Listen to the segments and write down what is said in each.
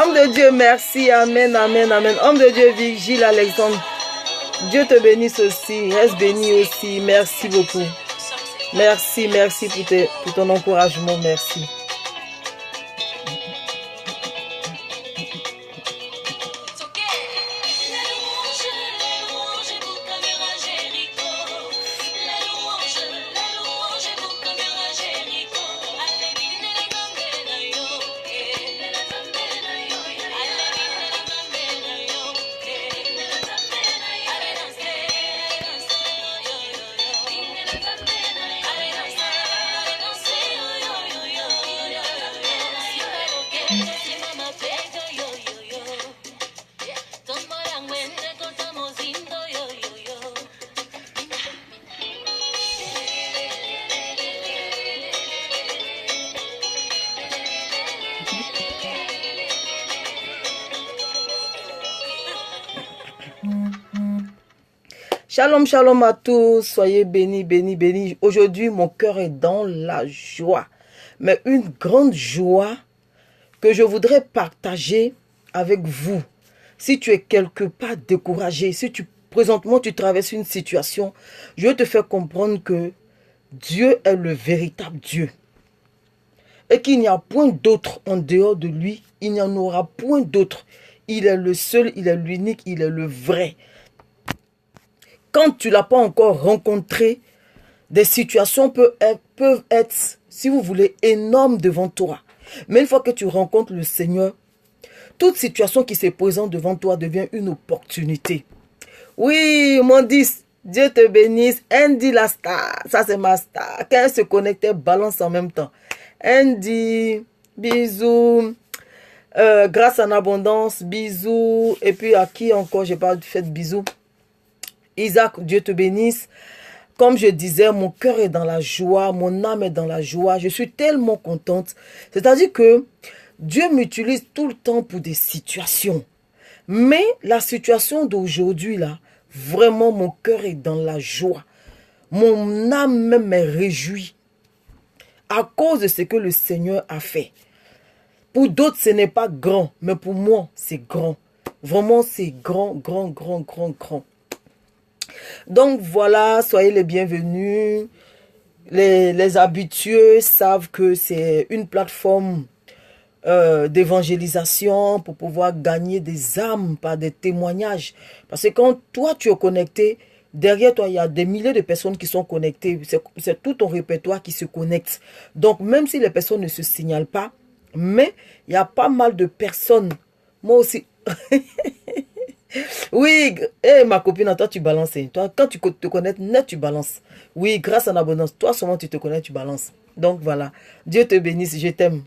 Homme de Dieu, merci. Amen, amen, amen. Homme de Dieu, Virgile Alexandre. Dieu te bénisse aussi. Reste béni aussi. Merci beaucoup. Merci, merci pour ton encouragement. Merci. Shalom, shalom à tous, soyez bénis, bénis, bénis. Aujourd'hui, mon cœur est dans la joie, mais une grande joie que je voudrais partager avec vous. Si tu es quelque part découragé, si présentement tu traverses une situation, je veux te faire comprendre que Dieu est le véritable Dieu et qu'il n'y a point d'autre en dehors de lui Il n'y en aura point d'autre. Il est le seul, il est l'unique, il est le vrai. Quand tu ne l'as pas encore rencontré, des situations peuvent être, si vous voulez, énormes devant toi. Mais une fois que tu rencontres le Seigneur, toute situation qui se présente devant toi devient une opportunité. Oui, mon 10, Dieu te bénisse. Andy la star, ça c'est ma star. Quand elle se connectait, balance en même temps. Andy, bisous. Grâce en abondance, bisous. Et puis à qui encore, j'ai pas fait de bisous. Isaac, Dieu te bénisse. Comme je disais, mon cœur est dans la joie, mon âme est dans la joie. Je suis tellement contente. C'est-à-dire que Dieu m'utilise tout le temps pour des situations. Mais la situation d'aujourd'hui, là, vraiment, mon cœur est dans la joie. Mon âme même est réjouie à cause de ce que le Seigneur a fait. Pour d'autres, ce n'est pas grand, mais pour moi, c'est grand. Vraiment, c'est grand, grand, grand, grand, grand. Donc voilà, soyez les bienvenus. Les habitués savent que c'est une plateforme d'évangélisation pour pouvoir gagner des âmes par des témoignages. Parce que quand toi tu es connecté, derrière toi il y a des milliers de personnes qui sont connectées. C'est tout ton répertoire qui se connecte. Donc même si les personnes ne se signalent pas, mais il y a pas mal de personnes. Moi aussi. Oui, ma copine, toi tu balances. Toi, quand tu te connais net, tu balances. Oui, grâce en abondance. Toi seulement tu te connais, tu balances. Donc voilà. Dieu te bénisse, je t'aime.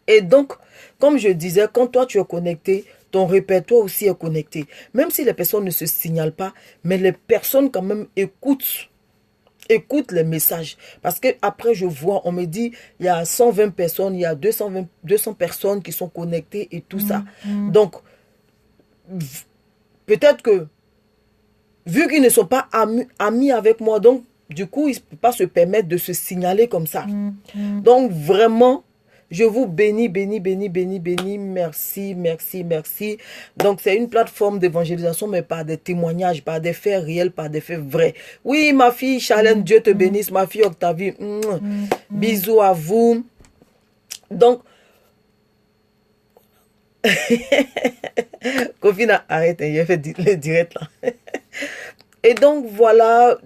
Et donc, comme je disais, quand toi tu es connecté, ton répertoire aussi est connecté. Même si les personnes ne se signalent pas, mais les personnes quand même écoutent les messages. Parce que après je vois, on me dit, il y a 120 personnes, il y a 200 personnes qui sont connectées et tout ça. Donc, peut-être que, vu qu'ils ne sont pas amis avec moi, donc, du coup, ils ne peuvent pas se permettre de se signaler comme ça. Donc, vraiment, je vous bénis, bénis, bénis, bénis, bénis. Merci, merci, merci. Donc, c'est une plateforme d'évangélisation, mais par des témoignages, par des faits réels, par des faits vrais. Oui, ma fille Charlène, Dieu te bénisse. Ma fille Octavie, bisous à vous. Donc, Cofine, arrête, j'ai fait le direct là. Et donc, voilà,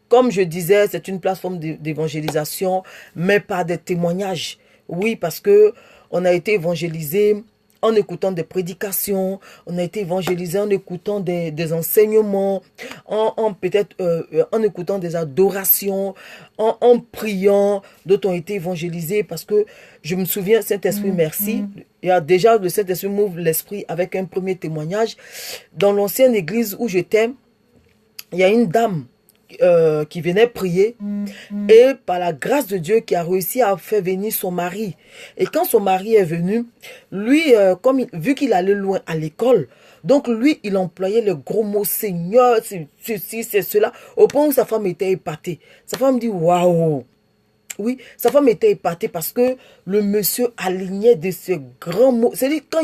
comme je disais, c'est une plateforme d'évangélisation, mais par des témoignages. Oui, parce que on a été évangélisé en écoutant des prédications, on a été évangélisé en écoutant des enseignements, peut-être en écoutant des adorations, en priant. D'autres ont été évangélisés parce que je me souviens, Saint-Esprit, merci. Il y a déjà le Saint-Esprit m'ouvre l'esprit avec un premier témoignage. Dans l'ancienne église où j'étais, il y a une dame qui venait prier et par la grâce de Dieu qui a réussi à faire venir son mari. Et quand son mari est venu, lui, vu qu'il allait loin à l'école, donc lui, il employait le gros mot Seigneur, ceci, c'est cela, au point où sa femme était épatée. Sa femme dit, waouh! Oui, sa femme était épatée parce que le monsieur alignait de ces grands mots. C'est-à-dire, quand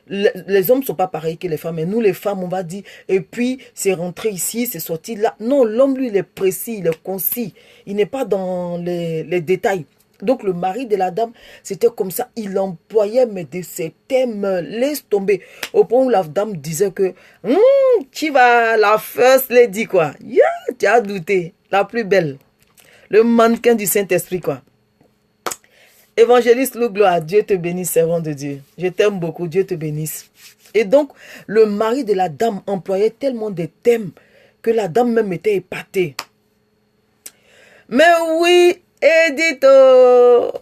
les hommes ne sont pas pareils que les femmes. Et nous, les femmes, on va dire, et puis, c'est rentré ici, c'est sorti là. Non, l'homme, lui, il est précis, il est concis. Il n'est pas dans les détails. Donc, le mari de la dame, c'était comme ça. Il employait, mais de ces thèmes, laisse tomber. Au point où la dame disait que, tu vas, la first lady, quoi. Yeah, tu as douté. La plus belle. Le mannequin du Saint-Esprit, quoi. Évangéliste Lou Gloire, Dieu te bénisse, servant de Dieu. Je t'aime beaucoup, Dieu te bénisse. Et donc, le mari de la dame employait tellement de thèmes que la dame même était épatée. Mais oui, Edith, oh,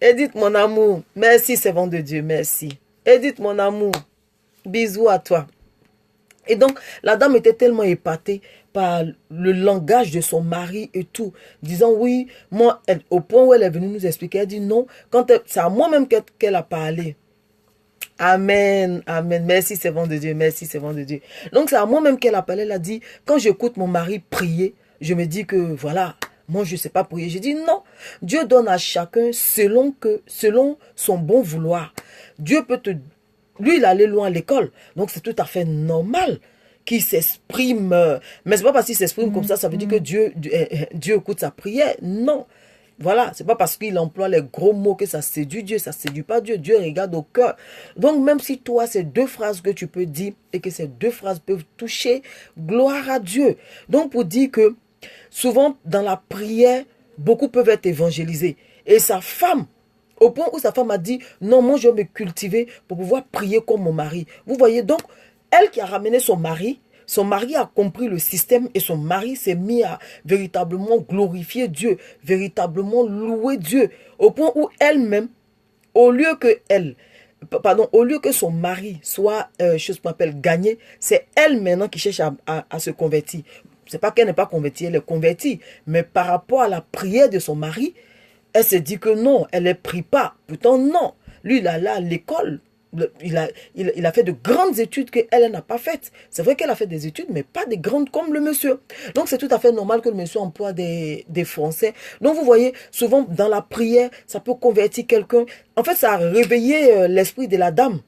Edith, mon amour, merci, servant de Dieu, merci. Edith, mon amour, bisous à toi. Et donc, la dame était tellement épatée par le langage de son mari et tout, disant oui, moi, au point où elle est venue nous expliquer, elle dit non, c'est à moi-même qu'elle a parlé. Amen, amen, merci servant de Dieu, merci servant de Dieu. Donc c'est à moi-même qu'elle a parlé, elle a dit, quand j'écoute mon mari prier, je me dis que voilà, moi je ne sais pas prier. Je dis non, Dieu donne à chacun selon son bon vouloir. Dieu peut te... Lui, il allait loin à l'école, donc c'est tout à fait normal qu'il s'exprime. Mais c'est pas parce qu'il s'exprime comme ça veut dire que Dieu écoute sa prière. Non, Voilà, c'est pas parce qu'il emploie les gros mots que ça séduit Dieu, ça séduit pas Dieu. Dieu regarde au cœur. Donc même si toi, c'est deux phrases que tu peux dire et que ces deux phrases peuvent toucher, gloire à Dieu. Donc pour dire que souvent dans la prière, beaucoup peuvent être évangélisés. Et sa femme, au point où sa femme a dit, non, moi je vais me cultiver pour pouvoir prier comme mon mari. Vous voyez, donc, elle qui a ramené son mari a compris le système et son mari s'est mis à véritablement glorifier Dieu, véritablement louer Dieu, au point où elle-même, au lieu que son mari soit, chose qu'on appelle gagné, c'est elle maintenant qui cherche à se convertir. C'est pas qu'elle n'est pas convertie, elle est convertie, mais par rapport à la prière de son mari, elle s'est dit que non, elle ne prie pas. Pourtant, non. Lui, il allait à l'école. Il a fait de grandes études qu'elle n'a pas faites. C'est vrai qu'elle a fait des études, mais pas des grandes comme le monsieur. Donc, c'est tout à fait normal que le monsieur emploie des Français. Donc, vous voyez, souvent, dans la prière, ça peut convertir quelqu'un. En fait, ça a réveillé l'esprit de la dame.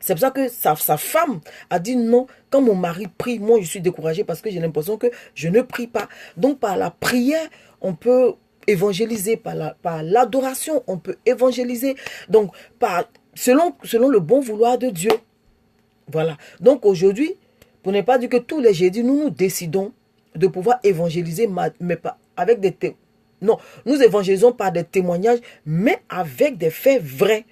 C'est pour ça que sa femme a dit non, quand mon mari prie, moi je suis découragée parce que j'ai l'impression que je ne prie pas. Donc par la prière, on peut évangéliser, par l'adoration, on peut évangéliser. Donc selon le bon vouloir de Dieu. Voilà. Donc aujourd'hui, pour ne pas dire que tous les jeudis, nous décidons de pouvoir évangéliser, mais pas avec des témoignages. Non, nous évangélisons par des témoignages, mais avec des faits vrais.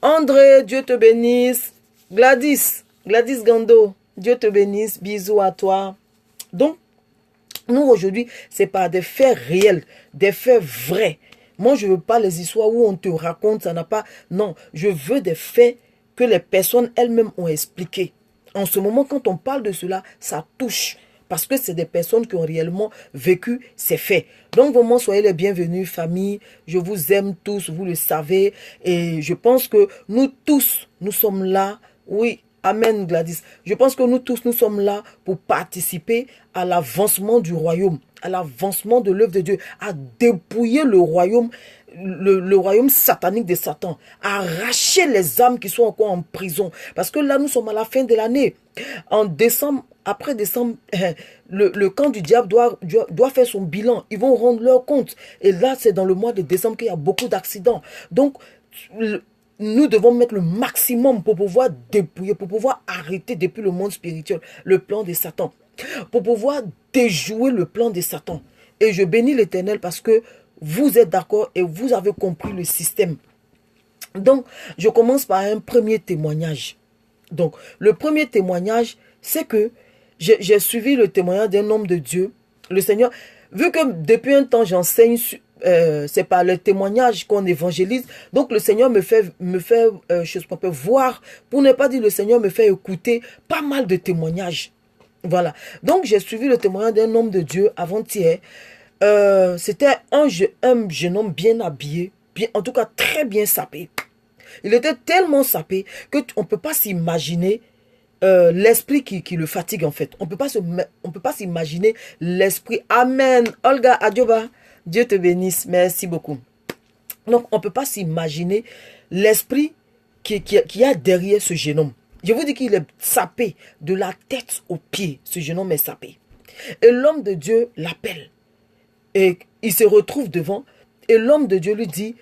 André, Dieu te bénisse. Gladys Gando, Dieu te bénisse. Bisous à toi. Donc, nous aujourd'hui, c'est par des faits réels, des faits vrais. Moi, je ne veux pas les histoires où on te raconte, ça n'a pas... Non, je veux des faits que les personnes elles-mêmes ont expliqués. En ce moment, quand on parle de cela, ça touche. Parce que c'est des personnes qui ont réellement vécu ces faits. Donc vraiment, soyez les bienvenus, famille. Je vous aime tous, vous le savez. Et je pense que nous tous, nous sommes là. Oui, amen Gladys. Je pense que nous tous, nous sommes là pour participer à l'avancement du royaume, à l'avancement de l'œuvre de Dieu, à dépouiller le royaume, le royaume satanique de Satan, à arracher les âmes qui sont encore en prison. Parce que là, nous sommes à la fin de l'année. En décembre, après décembre, le camp du diable doit faire son bilan. Ils vont rendre leur compte. Et là, c'est dans le mois de décembre qu'il y a beaucoup d'accidents. Donc, nous devons mettre le maximum pour pouvoir dépouiller, pour pouvoir arrêter depuis le monde spirituel le plan de Satan. Pour pouvoir déjouer le plan de Satan. Et je bénis l'Éternel parce que vous êtes d'accord et vous avez compris le système. Donc, je commence par un premier témoignage. Donc, le premier témoignage, c'est que j'ai suivi le témoignage d'un homme de Dieu. Le Seigneur, vu que depuis un temps, j'enseigne, c'est par le témoignage qu'on évangélise. Donc, le Seigneur me fait chose qu'on peut voir, pour ne pas dire le Seigneur me fait écouter pas mal de témoignages. Voilà. Donc, j'ai suivi le témoignage d'un homme de Dieu avant-hier. C'était un jeune homme bien habillé, en tout cas très bien sapé. Il était tellement sapé qu'on ne peut pas s'imaginer l'esprit qui le fatigue en fait. On peut pas s'imaginer l'esprit. Amen. Olga Adioba, Dieu te bénisse. Merci beaucoup. Donc, on ne peut pas s'imaginer l'esprit qui a derrière ce jeune homme. Je vous dis qu'il est sapé de la tête aux pieds. Ce jeune homme est sapé. Et l'homme de Dieu l'appelle. Et il se retrouve devant. Et l'homme de Dieu lui dit,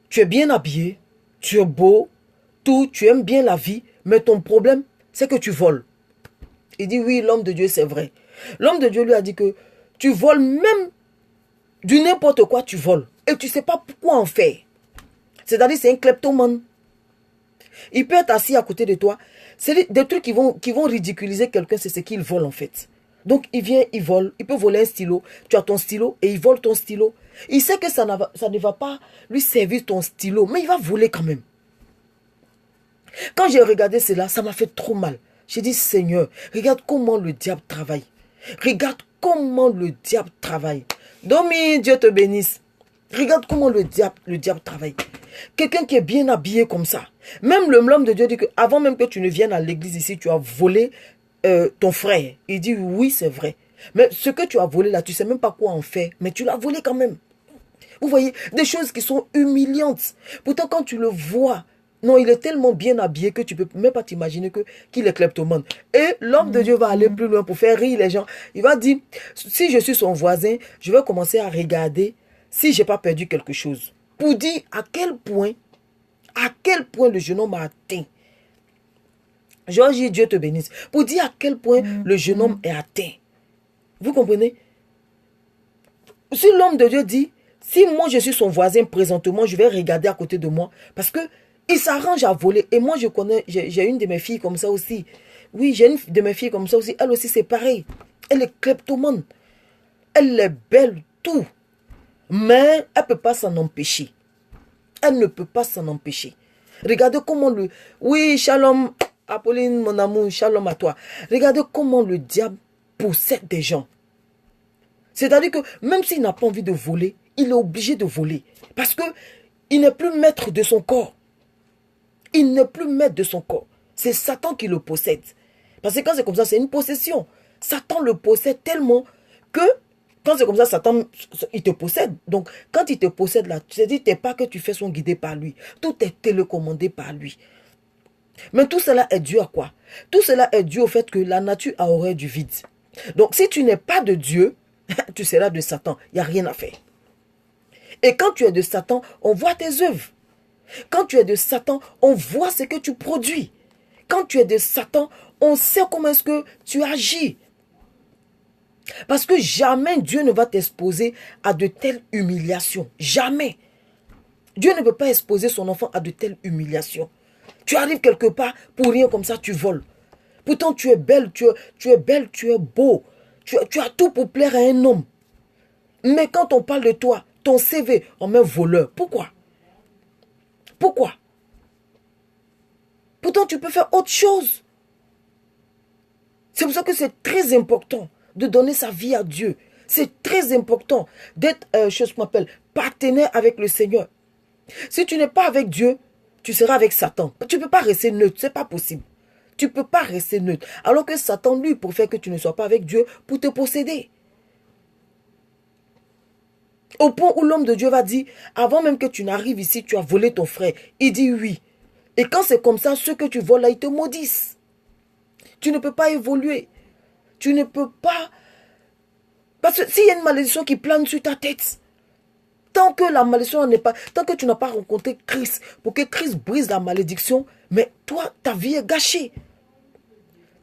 tu es bien habillé, tu es beau, tu aimes bien la vie, mais ton problème, c'est que tu voles. Il dit, oui, l'homme de Dieu, c'est vrai. L'homme de Dieu lui a dit que tu voles même du n'importe quoi, tu voles. Et tu ne sais pas pourquoi en faire. C'est-à-dire, c'est un kleptomane. Il peut être assis à côté de toi. C'est des trucs qui vont ridiculiser quelqu'un, c'est ce qu'il vole en fait. Donc, il vient, il vole. Il peut voler un stylo. Tu as ton stylo et il vole ton stylo. Il sait que ça ne va pas lui servir ton stylo, mais il va voler quand même. Quand j'ai regardé cela, ça m'a fait trop mal. J'ai dit, Seigneur, regarde comment le diable travaille. Regarde comment le diable travaille. Domi, Dieu te bénisse. Regarde comment le diable travaille. Quelqu'un qui est bien habillé comme ça. Même l'homme de Dieu dit que avant même que tu ne viennes à l'église ici, tu as volé ton frère. Il dit oui, c'est vrai. Mais ce que tu as volé là, tu ne sais même pas quoi en faire. Mais tu l'as volé quand même. Vous voyez, des choses qui sont humiliantes. Pourtant, quand tu le vois, Non, il est tellement bien habillé que tu ne peux même pas t'imaginer qu'il est kleptomane. Et l'homme de Dieu va aller plus loin pour faire rire les gens. Il va dire, si je suis son voisin, je vais commencer à regarder si je n'ai pas perdu quelque chose. Pour dire à quel point le jeune homme a atteint. Georgie, Dieu te bénisse. Pour dire à quel point le jeune homme est atteint. Vous comprenez? Si l'homme de Dieu dit, si moi je suis son voisin présentement, je vais regarder à côté de moi. Parce que il s'arrange à voler. Et moi je connais, j'ai une de mes filles comme ça aussi. Oui, j'ai une de mes filles comme ça aussi. Elle aussi c'est pareil. Elle est kleptomane. Elle est belle, tout. Mais elle ne peut pas s'en empêcher. Elle ne peut pas s'en empêcher. Regardez comment le... Oui, shalom, Apolline, mon amour, shalom à toi. Regardez comment le diable possède des gens. C'est-à-dire que même s'il n'a pas envie de voler, il est obligé de voler. Parce que il n'est plus maître de son corps. Il n'est plus maître de son corps. C'est Satan qui le possède. Parce que quand c'est comme ça, c'est une possession. Satan le possède tellement que quand c'est comme ça, Satan, il te possède. Donc, quand il te possède là, tu te dis, pas que tu fais son guidé par lui. Tout est télécommandé par lui. Mais tout cela est dû à quoi? Tout cela est dû au fait que la nature a horreur du vide. Donc, si tu n'es pas de Dieu, tu seras de Satan. Il n'y a rien à faire. Et quand tu es de Satan, on voit tes œuvres. Quand tu es de Satan, on voit ce que tu produis. Quand tu es de Satan, on sait comment est-ce que tu agis. Parce que jamais Dieu ne va t'exposer à de telles humiliations. Jamais. Dieu ne peut pas exposer son enfant à de telles humiliations. Tu arrives quelque part, pour rien comme ça, tu voles. Pourtant, tu es belle, tu es beau. Tu as tout pour plaire à un homme. Mais quand on parle de toi, ton CV, on met voleur. Pourquoi? Pourquoi? Pourtant, tu peux faire autre chose. C'est pour ça que c'est très important de donner sa vie à Dieu. C'est très important d'être, chose qu'on appelle, partenaire avec le Seigneur. Si tu n'es pas avec Dieu, tu seras avec Satan. Tu ne peux pas rester neutre, ce n'est pas possible. Tu ne peux pas rester neutre. Alors que Satan, lui, pour faire que tu ne sois pas avec Dieu, pour te posséder. Au point où l'homme de Dieu va dire, avant même que tu n'arrives ici, tu as volé ton frère. Il dit oui. Et quand c'est comme ça, ceux que tu voles là, ils te maudissent. Tu ne peux pas évoluer. Tu ne peux pas... Parce que s'il y a une malédiction qui plane sur ta tête, tant que la malédiction n'est pas... Tant que tu n'as pas rencontré Christ, pour que Christ brise la malédiction, mais toi, ta vie est gâchée.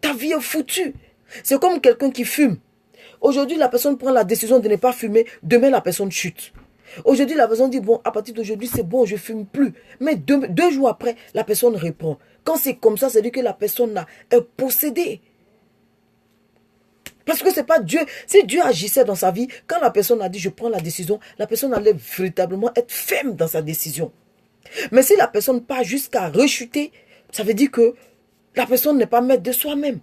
Ta vie est foutue. C'est comme quelqu'un qui fume. Aujourd'hui, la personne prend la décision de ne pas fumer. Demain, la personne chute. Aujourd'hui, la personne dit, bon, à partir d'aujourd'hui, c'est bon, je ne fume plus. Mais deux jours après, la personne reprend. Quand c'est comme ça, c'est-à-dire que la personne est possédée. Parce que c'est pas Dieu. Si Dieu agissait dans sa vie, quand la personne a dit, je prends la décision, la personne allait véritablement être ferme dans sa décision. Mais si la personne part jusqu'à rechuter, ça veut dire que la personne n'est pas maître de soi-même.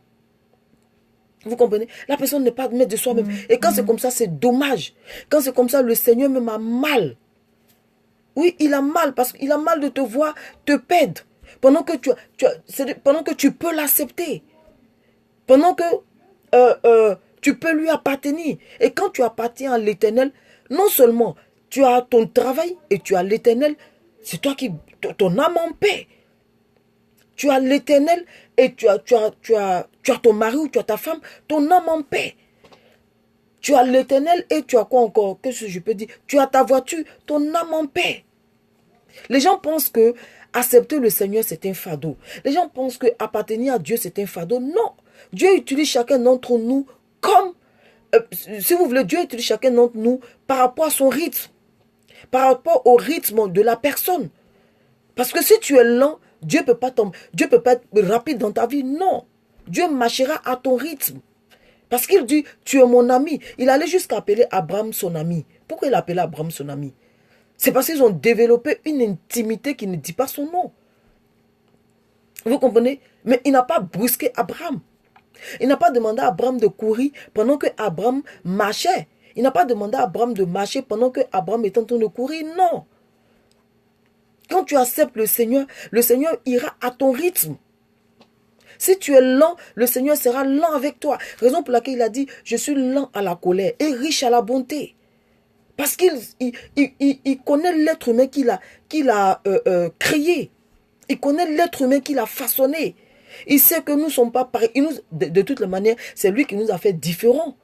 Vous comprenez? La personne n'est pas maître de soi-même. Et quand c'est comme ça, c'est dommage. Quand c'est comme ça, le Seigneur même a mal. Oui, il a mal parce qu'il a mal de te voir te perdre. Pendant que pendant que tu peux l'accepter. Pendant que tu peux lui appartenir. Et quand tu appartiens à l'Éternel, non seulement tu as ton travail et tu as l'Éternel, c'est toi qui... Ton âme en paix. Tu as l'Éternel et tu as ton mari ou tu as ta femme, ton âme en paix. Tu as l'Éternel et tu as quoi encore? Qu'est-ce que je peux dire? Tu as ta voiture, ton âme en paix. Les gens pensent que accepter le Seigneur, c'est un fardeau. Les gens pensent que appartenir à Dieu, c'est un fardeau. Non. Dieu utilise chacun d'entre nous comme... si vous voulez, Dieu utilise chacun d'entre nous par rapport à son rythme. Par rapport au rythme de la personne. Parce que si tu es lent, Dieu peut pas être rapide dans ta vie. Non. Dieu marchera à ton rythme. Parce qu'il dit, tu es mon ami. Il allait jusqu'à appeler Abraham son ami. Pourquoi il appelait Abraham son ami? C'est parce qu'ils ont développé une intimité qui ne dit pas son nom. Vous comprenez? Mais il n'a pas brusqué Abraham. Il n'a pas demandé à Abraham de courir pendant que Abraham marchait. Il n'a pas demandé à Abraham de marcher pendant que Abraham était en train de courir. Non. Quand tu acceptes le Seigneur ira à ton rythme. Si tu es lent, le Seigneur sera lent avec toi. Raison pour laquelle il a dit, je suis lent à la colère et riche à la bonté. Parce qu'il connaît l'être humain qu'il a créé. Il connaît l'être humain qu'il a façonné. Il sait que nous ne sommes pas pareils. De toutes les manières, c'est lui qui nous a fait différents.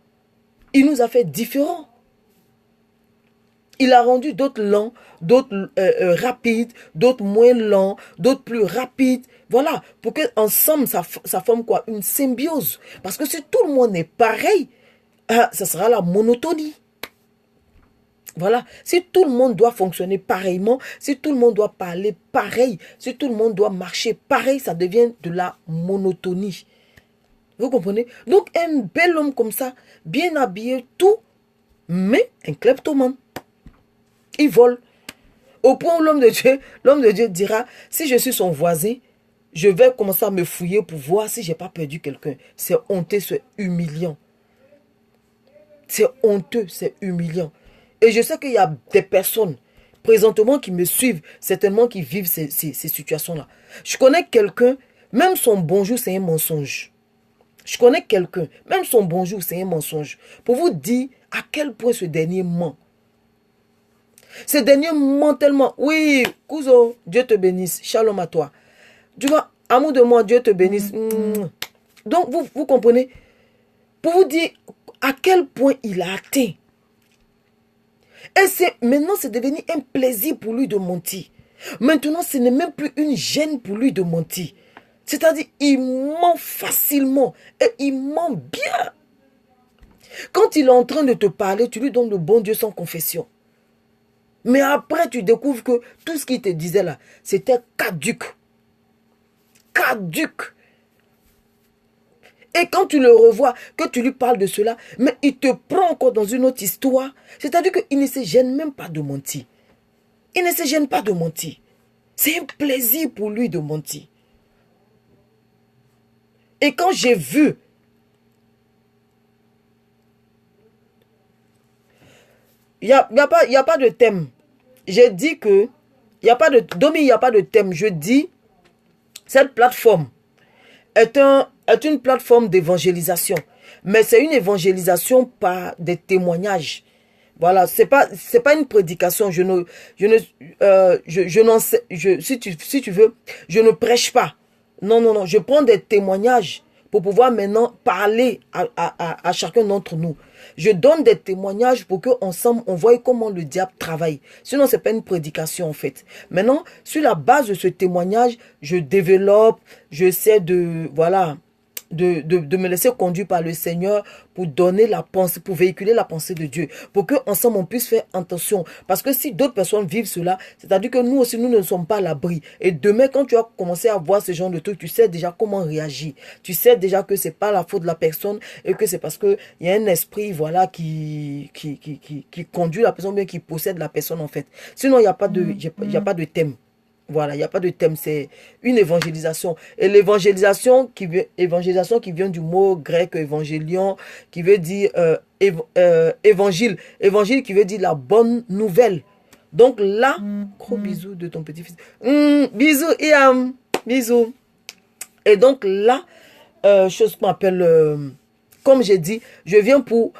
Il nous a fait différents. Il a rendu d'autres lents, d'autres rapides, d'autres moins lents, d'autres plus rapides. Voilà, pour qu'ensemble, ça forme quoi? Une symbiose. Parce que si tout le monde est pareil, ça sera la monotonie. Voilà, si tout le monde doit fonctionner pareillement, si tout le monde doit parler pareil, si tout le monde doit marcher pareil, ça devient de la monotonie. Vous comprenez? Donc un bel homme comme ça, bien habillé, tout, mais un kleptomane. Il vole. Au point où l'homme de Dieu dira, si je suis son voisin, je vais commencer à me fouiller pour voir si je n'ai pas perdu quelqu'un. C'est honteux, c'est humiliant. C'est honteux, c'est humiliant. Et je sais qu'il y a des personnes présentement qui me suivent, certainement qui vivent ces situations-là. Je connais quelqu'un, même son bonjour, c'est un mensonge. Je connais quelqu'un, même son bonjour, c'est un mensonge. Pour vous dire à quel point ce dernier ment. Ce dernier ment tellement. Oui, cousin, Dieu te bénisse. Shalom à toi. Tu vois, amour de moi, Dieu te bénisse. Donc, vous comprenez? Pour vous dire à quel point il a atteint. Et maintenant, c'est devenu un plaisir pour lui de mentir. Maintenant, ce n'est même plus une gêne pour lui de mentir. C'est-à-dire, il ment facilement et il ment bien. Quand il est en train de te parler, tu lui donnes le bon Dieu sans confession. Mais après, tu découvres que tout ce qu'il te disait là, c'était caduc. Caduc. Et quand tu le revois, que tu lui parles de cela, mais il te prend encore dans une autre histoire. C'est-à-dire qu'il ne se gêne même pas de mentir. Il ne se gêne pas de mentir. C'est un plaisir pour lui de mentir. Et quand j'ai vu, il n'y a pas de thème. J'ai dit que, il n'y a pas de thème. Je dis, cette plateforme est une plateforme d'évangélisation. Mais c'est une évangélisation par des témoignages. Voilà, c'est pas une prédication. Si tu veux, je ne prêche pas. Non. Je prends des témoignages pour pouvoir maintenant parler à chacun d'entre nous. Je donne des témoignages pour qu'ensemble, on voie comment le diable travaille. Sinon, ce n'est pas une prédication en fait. Maintenant, sur la base de ce témoignage, je développe, j'essaie de, voilà, de me laisser conduire par le Seigneur pour donner la pensée, pour véhiculer la pensée de Dieu, pour qu'ensemble on puisse faire attention. Parce que si d'autres personnes vivent cela, c'est-à-dire que nous aussi, nous ne sommes pas à l'abri. Et demain, quand tu vas commencer à voir ce genre de truc, tu sais déjà comment réagir. Tu sais déjà que c'est pas la faute de la personne et que c'est parce que il y a un esprit, voilà, qui conduit la personne, bien qui possède la personne en fait. Sinon, il n'y a pas de thème. Voilà, il n'y a pas de thème, c'est une évangélisation. Et l'évangélisation qui vient du mot grec évangélion, qui veut dire évangile. Évangile qui veut dire la bonne nouvelle. Donc là, gros bisous de ton petit-fils. Bisous, Iam. Bisous. Et donc là, chose qu'on appelle, comme j'ai dit, je viens pour...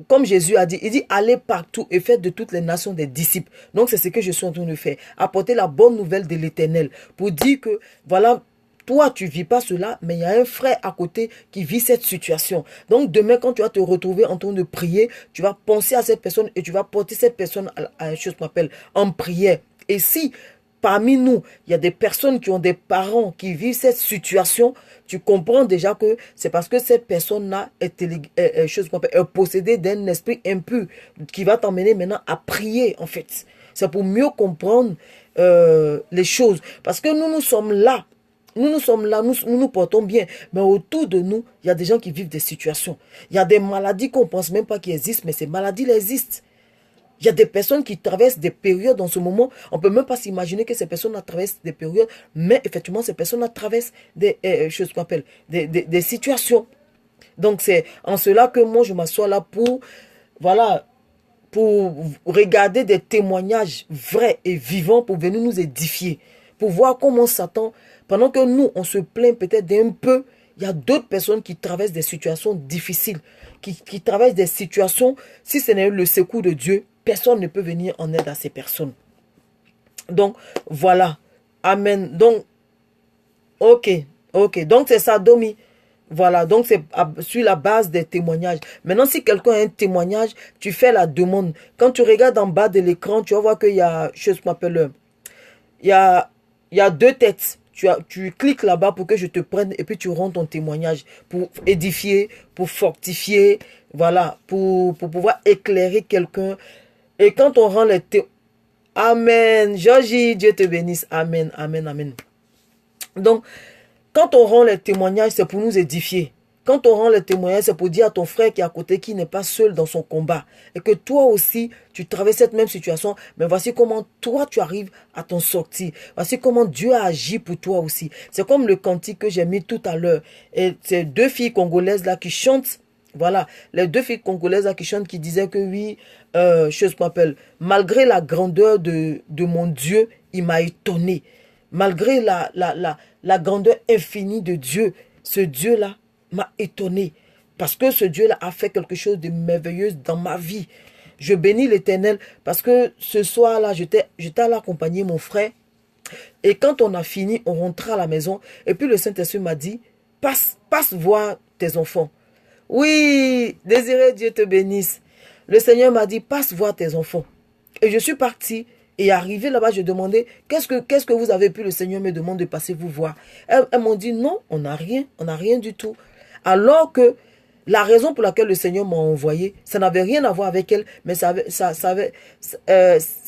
Comme Jésus a dit, il dit allez partout et faites de toutes les nations des disciples. Donc c'est ce que je suis en train de faire. Apporter la bonne nouvelle de l'Éternel. Pour dire que voilà, toi tu vis pas cela, mais il y a un frère à côté qui vit cette situation. Donc demain quand tu vas te retrouver en train de prier, tu vas penser à cette personne et tu vas porter cette personne à une chose qu'on appelle en prière. Et si parmi nous, il y a des personnes qui ont des parents qui vivent cette situation, tu comprends déjà que c'est parce que cette personne-là est possédée d'un esprit impur qui va t'emmener maintenant à prier, en fait. C'est pour mieux comprendre les choses. Parce que nous sommes là. Nous nous portons bien. Mais autour de nous, il y a des gens qui vivent des situations. Il y a des maladies qu'on ne pense même pas qu'ils existent, mais ces maladies elles existent. Il y a des personnes qui traversent des périodes en ce moment. On ne peut même pas s'imaginer que ces personnes traversent des périodes. Mais effectivement, ces personnes traversent des choses qu'on appelle des situations. Donc, c'est en cela que moi, je m'assois là pour, voilà, pour regarder des témoignages vrais et vivants pour venir nous édifier. Pour voir comment Satan, pendant que nous, on se plaint peut-être d'un peu, il y a d'autres personnes qui traversent des situations difficiles, qui traversent des situations, si ce n'est le secours de Dieu, personne ne peut venir en aide à ces personnes. Donc, voilà. Amen. Donc, Ok, ok. Donc c'est ça, Domi. Voilà, donc c'est sur la base des témoignages. Maintenant, si quelqu'un a un témoignage, tu fais la demande. Quand tu regardes en bas de l'écran, tu vas voir qu'il y a, je m'appelle, il y a, il y a deux têtes. Tu cliques là-bas pour que je te prenne et puis tu rends ton témoignage pour édifier, pour fortifier, voilà, pour pouvoir éclairer quelqu'un. Et quand on rend les témoignages, Amen. Georgie, Dieu te bénisse. Amen, amen, amen. Donc, quand on rend les témoignages, c'est pour nous édifier. Quand on rend les témoignages, c'est pour dire à ton frère qui est à côté, qui n'est pas seul dans son combat. Et que toi aussi, tu traverses cette même situation. Mais voici comment toi, tu arrives à t'en sortir. Voici comment Dieu a agi pour toi aussi. C'est comme le cantique que j'ai mis tout à l'heure. Et c'est deux filles congolaises là qui chantent. Voilà, les deux filles congolaises là qui chantent, qui disaient que oui, je m'appelle, malgré la grandeur de mon Dieu, il m'a étonné. Malgré la grandeur infinie de Dieu, ce Dieu-là m'a étonné. Parce que ce Dieu-là a fait quelque chose de merveilleux dans ma vie. Je bénis l'Éternel parce que ce soir-là, j'étais allé accompagner mon frère. Et quand on a fini, on rentra à la maison. Et puis le Saint-Esprit m'a dit, passe voir tes enfants. Oui, Désiré, Dieu te bénisse. Le Seigneur m'a dit, passe voir tes enfants. Et je suis parti. Et arrivé là-bas, je demandais, qu'est-ce que vous avez pu, le Seigneur me demande de passer vous voir. Elles m'ont dit, non, on n'a rien du tout. Alors que la raison pour laquelle le Seigneur m'a envoyé, ça n'avait rien à voir avec elle, mais ça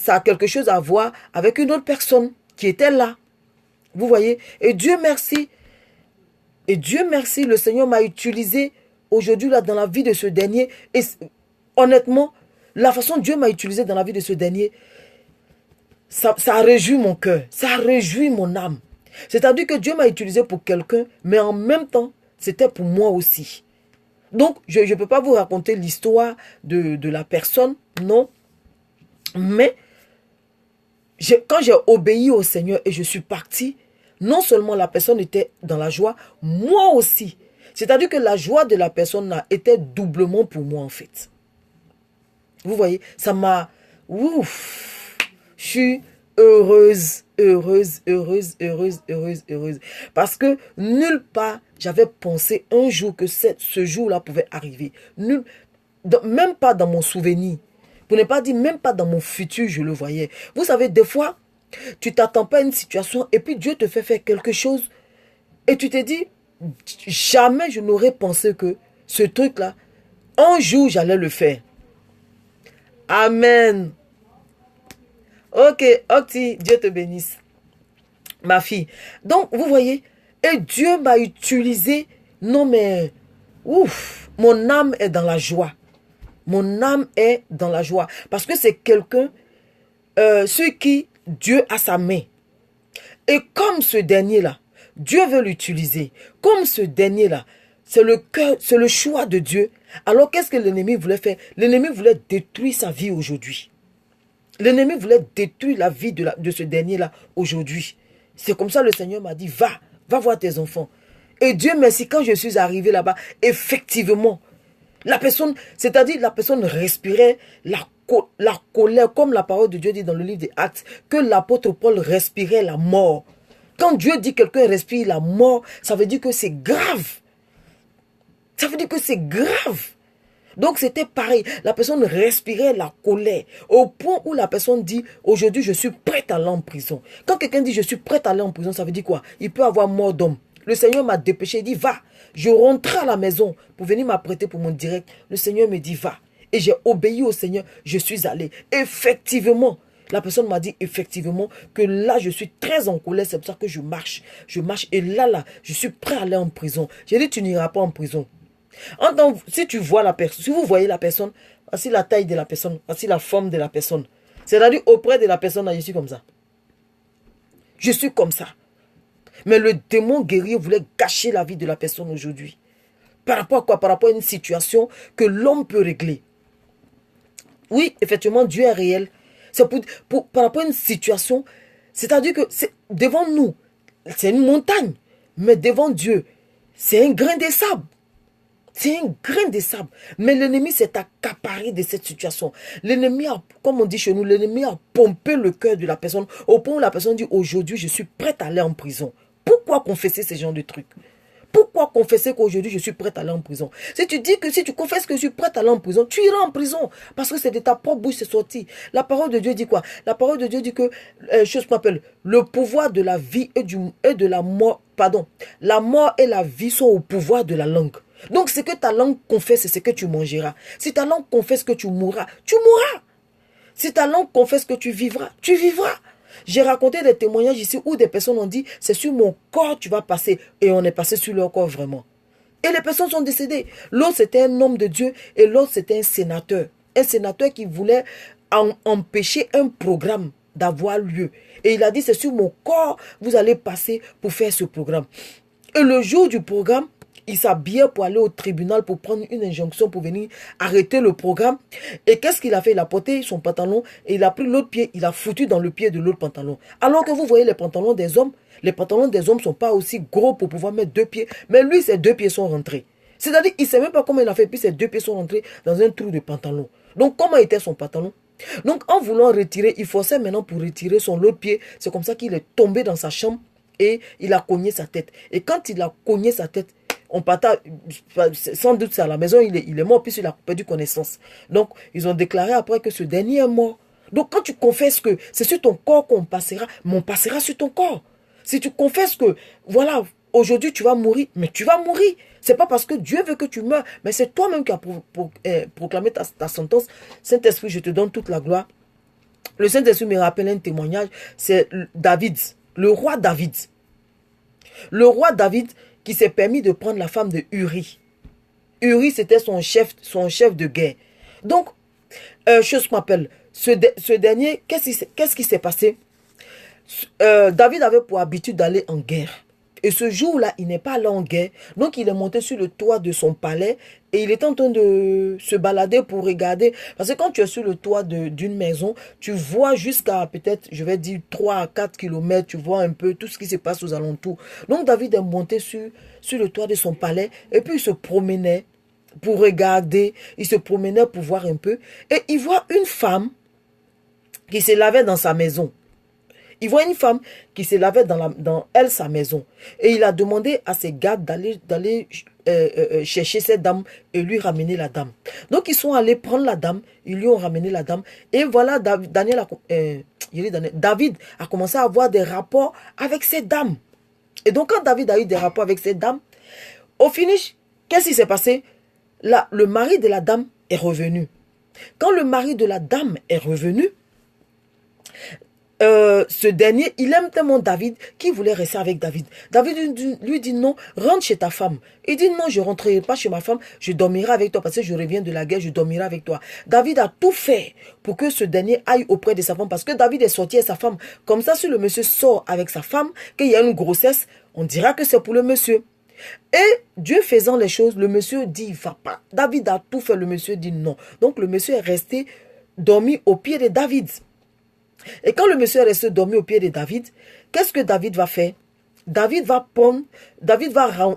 a quelque chose à voir avec une autre personne qui était là. Vous voyez? Et Dieu merci, le Seigneur m'a utilisé aujourd'hui là dans la vie de ce dernier. Et honnêtement, la façon dont Dieu m'a utilisé dans la vie de ce dernier, ça réjouit mon cœur, ça réjouit mon âme. C'est-à-dire que Dieu m'a utilisé pour quelqu'un, mais en même temps, c'était pour moi aussi. Donc, je ne peux pas vous raconter l'histoire de la personne, non. Mais, quand j'ai obéi au Seigneur et je suis parti, non seulement la personne était dans la joie, moi aussi. C'est-à-dire que la joie de la personne là était doublement pour moi en fait. Vous voyez, ça m'a... Ouf, je suis heureuse. Parce que nulle part, j'avais pensé un jour que ce jour-là pouvait arriver. Même pas dans mon souvenir. Pour ne pas dire, même pas dans mon futur, je le voyais. Vous savez, des fois, tu t'attends pas à une situation et puis Dieu te fait faire quelque chose et tu te dis, jamais je n'aurais pensé que ce truc-là, un jour, j'allais le faire. Amen. Ok, Octi, Dieu te bénisse. Ma fille. Donc, vous voyez, et Dieu m'a utilisé. Non, mais, ouf, mon âme est dans la joie. Mon âme est dans la joie. Parce que c'est quelqu'un sur qui Dieu a sa main. Et comme ce dernier-là, Dieu veut l'utiliser. Comme ce dernier-là, c'est le cœur, c'est le choix de Dieu. Alors qu'est-ce que l'ennemi voulait faire? L'ennemi voulait détruire sa vie aujourd'hui. L'ennemi voulait détruire la vie de ce dernier-là aujourd'hui. C'est comme ça le Seigneur m'a dit, va voir tes enfants. Et Dieu merci, quand je suis arrivé là-bas, effectivement, la personne, c'est-à-dire la personne respirait la colère, comme la parole de Dieu dit dans le livre des Actes, que l'apôtre Paul respirait la mort. Quand Dieu dit que quelqu'un respire la mort, ça veut dire que c'est grave. Ça veut dire que c'est grave. Donc c'était pareil, la personne respirait la colère au point où la personne dit aujourd'hui je suis prête à aller en prison. Quand quelqu'un dit je suis prête à aller en prison, ça veut dire quoi? Il peut avoir mort d'homme. Le Seigneur m'a dépêché, il dit va. Je rentrais à la maison pour venir m'apprêter pour mon direct. Le Seigneur me dit va. Et j'ai obéi au Seigneur, je suis allé. Effectivement, la personne m'a dit effectivement que là je suis très en colère, c'est pour ça que je marche. Je marche et là, je suis prêt à aller en prison. J'ai dit tu n'iras pas en prison. Si tu vois la personne, si vous voyez la personne, voici la taille de la personne, voici la forme de la personne. C'est-à-dire auprès de la personne, je suis comme ça. Je suis comme ça. Mais le démon guerrier voulait gâcher la vie de la personne aujourd'hui. Par rapport à quoi? Par rapport à une situation que l'homme peut régler. Oui, effectivement, Dieu est réel. C'est par rapport à une situation, c'est-à-dire que devant nous, c'est une montagne. Mais devant Dieu, c'est un grain de sable. C'est un grain de sable. Mais l'ennemi s'est accaparé de cette situation. L'ennemi a, comme on dit chez nous, l'ennemi a pompé le cœur de la personne au point où la personne dit aujourd'hui, je suis prête à aller en prison. Pou! Pourquoi confesser ce genre de trucs? Pourquoi confesser qu'aujourd'hui je suis prête à aller en prison? Si tu dis que si tu confesses que je suis prête à aller en prison, tu iras en prison. Parce que c'est de ta propre bouche c'est sorti. La parole de Dieu dit quoi? La parole de Dieu dit que, chose qu'on appelle, le pouvoir de la vie et de la mort, pardon, la mort et la vie sont au pouvoir de la langue. Donc ce que ta langue confesse, c'est ce que tu mangeras. Si ta langue confesse que tu mourras, tu mourras. Si ta langue confesse que tu vivras, tu vivras. J'ai raconté des témoignages ici où des personnes ont dit, c'est sur mon corps tu vas passer. Et on est passé sur leur corps vraiment. Et les personnes sont décédées. L'autre c'était un homme de Dieu et l'autre c'était un sénateur. Un sénateur qui voulait empêcher un programme d'avoir lieu. Et il a dit, c'est sur mon corps vous allez passer pour faire ce programme. Et le jour du programme, il s'habillait pour aller au tribunal pour prendre une injonction pour venir arrêter le programme. Et qu'est-ce qu'il a fait? Il a porté son pantalon et il a pris l'autre pied, il a foutu dans le pied de l'autre pantalon. Alors que vous voyez les pantalons des hommes ne sont pas aussi gros pour pouvoir mettre 2 pieds. Mais lui, ses 2 pieds sont rentrés. C'est-à-dire, il ne sait même pas comment il a fait, puis ses 2 pieds sont rentrés dans un trou de pantalon. Donc, comment était son pantalon? Donc, en voulant retirer, il forçait maintenant pour retirer son autre pied. C'est comme ça qu'il est tombé dans sa chambre et il a cogné sa tête. Et quand il a cogné sa tête, on partage, sans doute c'est à la maison, il est mort, puis il a perdu connaissance. Donc, ils ont déclaré après que ce dernier est mort. Donc, quand tu confesses que c'est sur ton corps qu'on passera, mais on passera sur ton corps. Si tu confesses que, voilà, aujourd'hui tu vas mourir, mais tu vas mourir. C'est pas parce que Dieu veut que tu meurs, mais c'est toi-même qui as proclamé ta sentence. Saint-Esprit, je te donne toute la gloire. Le Saint-Esprit me rappelle un témoignage, c'est David, le roi David. Le roi David qui s'est permis de prendre la femme de Uri. Uri, c'était son chef de guerre. Donc, chose qu'on appelle, ce dernier, qu'est-ce qui s'est passé? David avait pour habitude d'aller en guerre. Et ce jour-là, il n'est pas allé en guerre. Donc, il est monté sur le toit de son palais et il est en train de se balader pour regarder. Parce que quand tu es sur le toit d'une maison, tu vois jusqu'à peut-être, je vais dire, 3 à 4 kilomètres. Tu vois un peu tout ce qui se passe aux alentours. Donc, David est monté sur le toit de son palais et puis il se promenait pour regarder. Il se promenait pour voir un peu. Et il voit une femme qui se lavait dans sa maison. Il voit une femme qui se lavait dans sa maison. Et il a demandé à ses gardes d'aller chercher cette dame et lui ramener la dame. Donc ils sont allés prendre la dame, ils lui ont ramené la dame. Et voilà, David a commencé à avoir des rapports avec cette dame. Et donc quand David a eu des rapports avec cette dame, au finish, qu'est-ce qui s'est passé? Là, le mari de la dame est revenu. Quand le mari de la dame est revenu, ce dernier, il aime tellement David qu'il voulait rester avec David. David lui dit non, rentre chez ta femme. Il dit non, je ne rentrerai pas chez ma femme, je dormirai avec toi parce que je reviens de la guerre, je dormirai avec toi. David a tout fait pour que ce dernier aille auprès de sa femme parce que David est sorti avec sa femme. Comme ça, si le monsieur sort avec sa femme, qu'il y a une grossesse, on dira que c'est pour le monsieur. Et Dieu faisant les choses, le monsieur dit il va pas. David a tout fait, le monsieur dit non. Donc le monsieur est resté dormi au pied de David. Et quand le monsieur est resté dormi au pied de David, qu'est-ce que David va faire? David va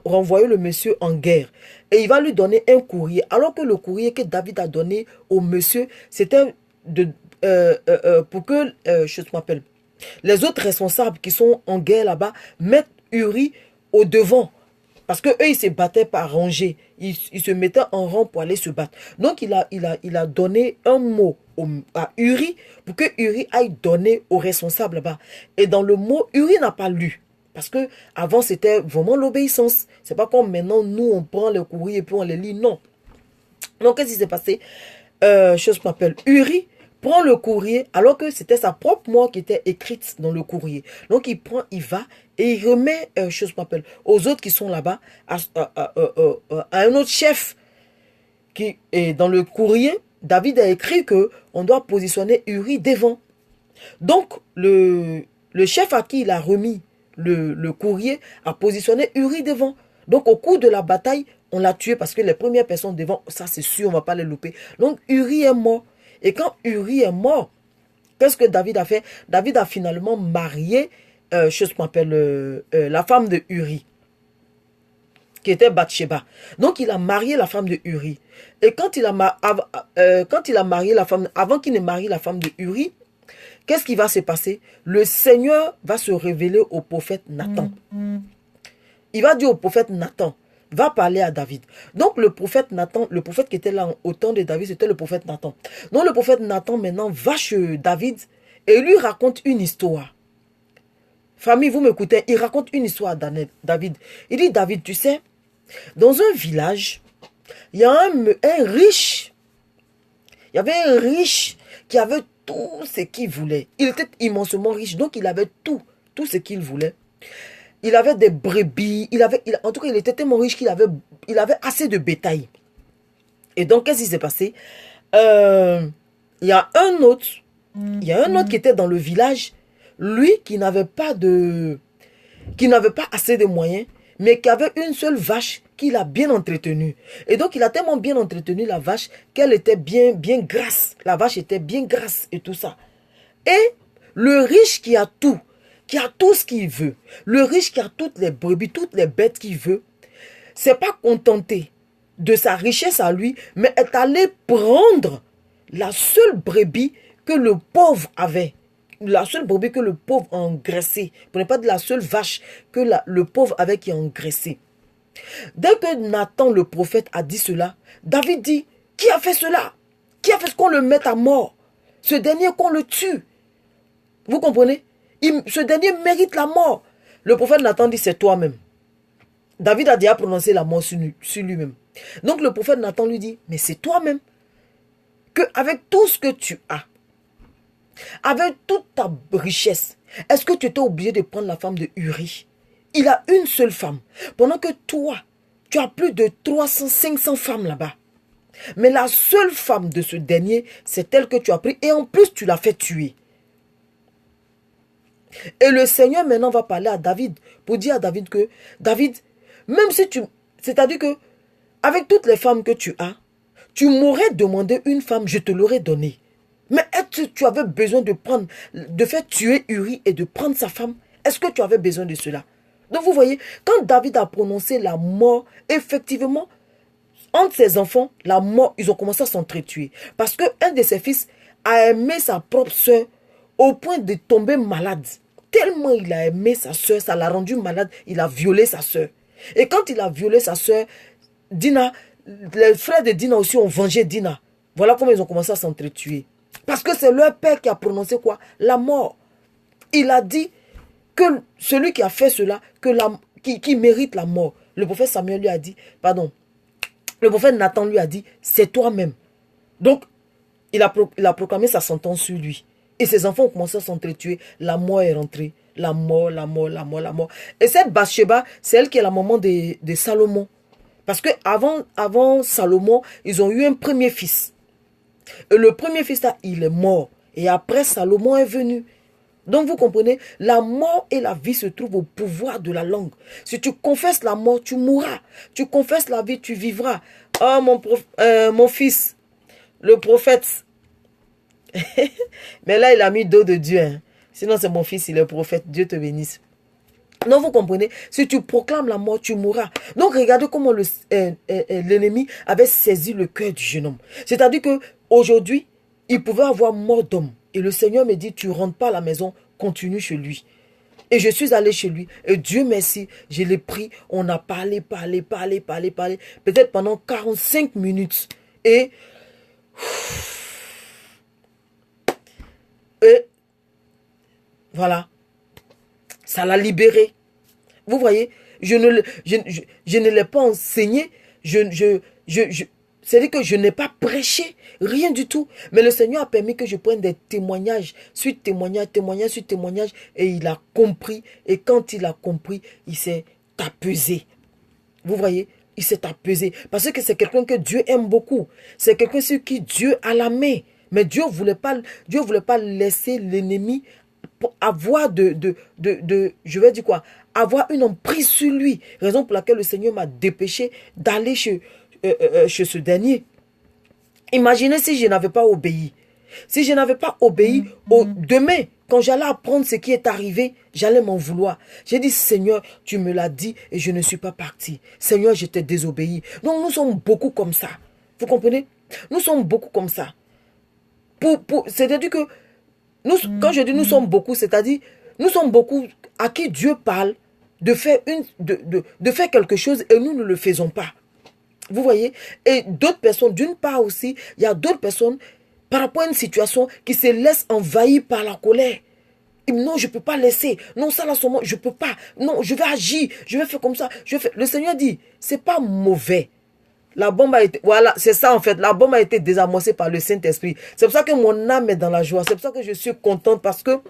renvoyer le monsieur en guerre. Et il va lui donner un courrier. Alors que le courrier que David a donné au monsieur, c'était pour que, je m'appelle, les autres responsables qui sont en guerre là-bas mettent Uri au devant. Parce qu'eux, ils se battaient par rangée. Ils se mettaient en rang pour aller se battre. Donc, il a donné un mot à Uri pour que Uri aille donner aux responsables là-bas. Et dans le mot, Uri n'a pas lu. Parce que avant c'était vraiment l'obéissance. C'est pas comme maintenant, nous, on prend le courrier et puis on les lit. Non. Donc, qu'est-ce qui s'est passé? Chose qu'on appelle Uri prend le courrier alors que c'était sa propre mort qui était écrite dans le courrier. Donc, il va et il remet, chose qu'on appelle, aux autres qui sont là-bas, à un autre chef qui est dans le courrier. David a écrit que on doit positionner Uri devant. Donc, le chef à qui il a remis le courrier a positionné Uri devant. Donc, au cours de la bataille, on l'a tué parce que les premières personnes devant, ça c'est sûr, on ne va pas les louper. Donc, Uri est mort. Et quand Uri est mort, qu'est-ce que David a fait? David a finalement marié, chose qu'on appelle la femme de Uri, qui était Bathsheba. Donc, il a marié la femme de Uri. Et quand il a marié la femme, avant qu'il ne marie la femme de Uri, qu'est-ce qui va se passer? Le Seigneur va se révéler au prophète Nathan. il va dire au prophète Nathan, va parler à David. Donc le prophète Nathan, le prophète qui était là au temps de David, c'était le prophète Nathan. Donc le prophète Nathan maintenant va chez David et lui raconte une histoire. Famille, vous m'écoutez, il raconte une histoire à David. Il dit, David, tu sais, dans un village, il y a un riche. Il y avait un riche qui avait tout ce qu'il voulait. Il était immensement riche, donc il avait tout ce qu'il voulait. Il avait des brebis, en tout cas, il était tellement riche qu'il avait assez de bétail. Et donc, qu'est-ce qui s'est passé? Il y a un autre qui était dans le village, lui qui n'avait pas assez de moyens, mais qui avait une seule vache qu'il a bien entretenue. Et donc, il a tellement bien entretenu la vache qu'elle était bien grasse. La vache était bien grasse et tout ça. Et le riche qui a tout ce qu'il veut, le riche qui a toutes les brebis, toutes les bêtes qu'il veut, s'est pas contenté de sa richesse à lui, mais est allé prendre la seule brebis que le pauvre avait. La seule brebis que le pauvre a engraissée. Pour ne pas dire la seule vache que le pauvre avait qui a engraissée. Dès que Nathan le prophète a dit cela, David dit, qui a fait cela? Qui a fait qu'on le mette à mort? Ce dernier qu'on le tue. Vous comprenez? Ce dernier mérite la mort. Le prophète Nathan dit, c'est toi-même. David a déjà prononcé la mort sur lui-même. Donc le prophète Nathan lui dit, mais c'est toi-même. Qu'avec tout ce que tu as, avec toute ta richesse, est-ce que tu étais obligé de prendre la femme de Uri? Il a une seule femme. Pendant que toi, tu as plus de 300, 500 femmes là-bas. Mais la seule femme de ce dernier, c'est elle que tu as pris. Et en plus, tu l'as fait tuer. Et le Seigneur maintenant va parler à David. Pour dire à David que, David, même si tu... C'est-à-dire que, avec toutes les femmes que tu as, tu m'aurais demandé une femme, je te l'aurais donnée. Mais est-ce que tu avais besoin de faire tuer Uri et de prendre sa femme? Est-ce que tu avais besoin de cela? Donc vous voyez, quand David a prononcé la mort, effectivement, entre ses enfants, la mort, ils ont commencé à s'entretuer. Parce qu'un de ses fils a aimé sa propre soeur au point de tomber malade. Tellement il a aimé sa soeur, ça l'a rendu malade, il a violé sa soeur. Et quand il a violé sa soeur, Dina, les frères de Dina aussi ont vengé Dina. Voilà comment ils ont commencé à s'entretuer. Parce que c'est leur père qui a prononcé quoi? La mort. Il a dit que celui qui a fait cela, qui mérite la mort. Le prophète Samuel lui a dit, pardon, le prophète Nathan lui a dit, c'est toi-même. Donc, il a proclamé sa sentence sur lui. Et ses enfants ont commencé à s'entretuer. La mort est rentrée. La mort. Et cette Bathsheba, c'est elle qui est la maman de Salomon. Parce que avant Salomon, ils ont eu un premier fils. Et le premier fils là, il est mort. Et après, Salomon est venu. Donc vous comprenez, la mort et la vie se trouvent au pouvoir de la langue. Si tu confesses la mort, tu mourras. Tu confesses la vie, tu vivras. Oh mon fils, le prophète. Mais là, il a mis dos de Dieu. Hein. Sinon, c'est mon fils, il est prophète. Dieu te bénisse. Donc vous comprenez, si tu proclames la mort, tu mourras. Donc regardez comment l'ennemi avait saisi le cœur du jeune homme. C'est-à-dire qu'aujourd'hui, il pouvait avoir mort d'homme. Et le Seigneur me dit, tu ne rentres pas à la maison, continue chez lui. Et je suis allé chez lui. Et Dieu merci, je l'ai pris. On a parlé. Peut-être pendant 45 minutes. Et voilà. Ça l'a libéré. Vous voyez, je ne l'ai pas enseigné. C'est-à-dire que je n'ai pas prêché, rien du tout. Mais le Seigneur a permis que je prenne des témoignages, suite témoignage, suite témoignage. Et il a compris. Et quand il a compris, il s'est apaisé. Vous voyez, il s'est apaisé. Parce que c'est quelqu'un que Dieu aime beaucoup. C'est quelqu'un sur qui Dieu a la main. Mais Dieu ne voulait pas laisser l'ennemi avoir je vais dire quoi, avoir une emprise sur lui. Raison pour laquelle le Seigneur m'a dépêché d'aller chez ce dernier. Imaginez si je n'avais pas obéi. Si je n'avais pas obéi, demain, quand j'allais apprendre ce qui est arrivé, j'allais m'en vouloir. J'ai dit, Seigneur, tu me l'as dit et je ne suis pas parti. Seigneur, je t'ai désobéi. Donc nous sommes beaucoup comme ça. Vous comprenez? Nous sommes beaucoup comme ça. C'est-à-dire que quand je dis nous sommes beaucoup, c'est-à-dire nous sommes beaucoup à qui Dieu parle, de faire, de faire quelque chose et nous ne le faisons pas. Vous voyez? Et d'autres personnes, d'une part aussi, il y a d'autres personnes par rapport à une situation qui se laissent envahir par la colère. Non, je ne peux pas laisser. Non, ça là, je ne peux pas. Non, je vais agir. Je vais faire comme ça. Le Seigneur dit, c'est pas mauvais. La bombe a été, voilà, c'est ça en fait. La bombe a été désamorcée par le Saint-Esprit. C'est pour ça que mon âme est dans la joie. C'est pour ça que je suis contente parce que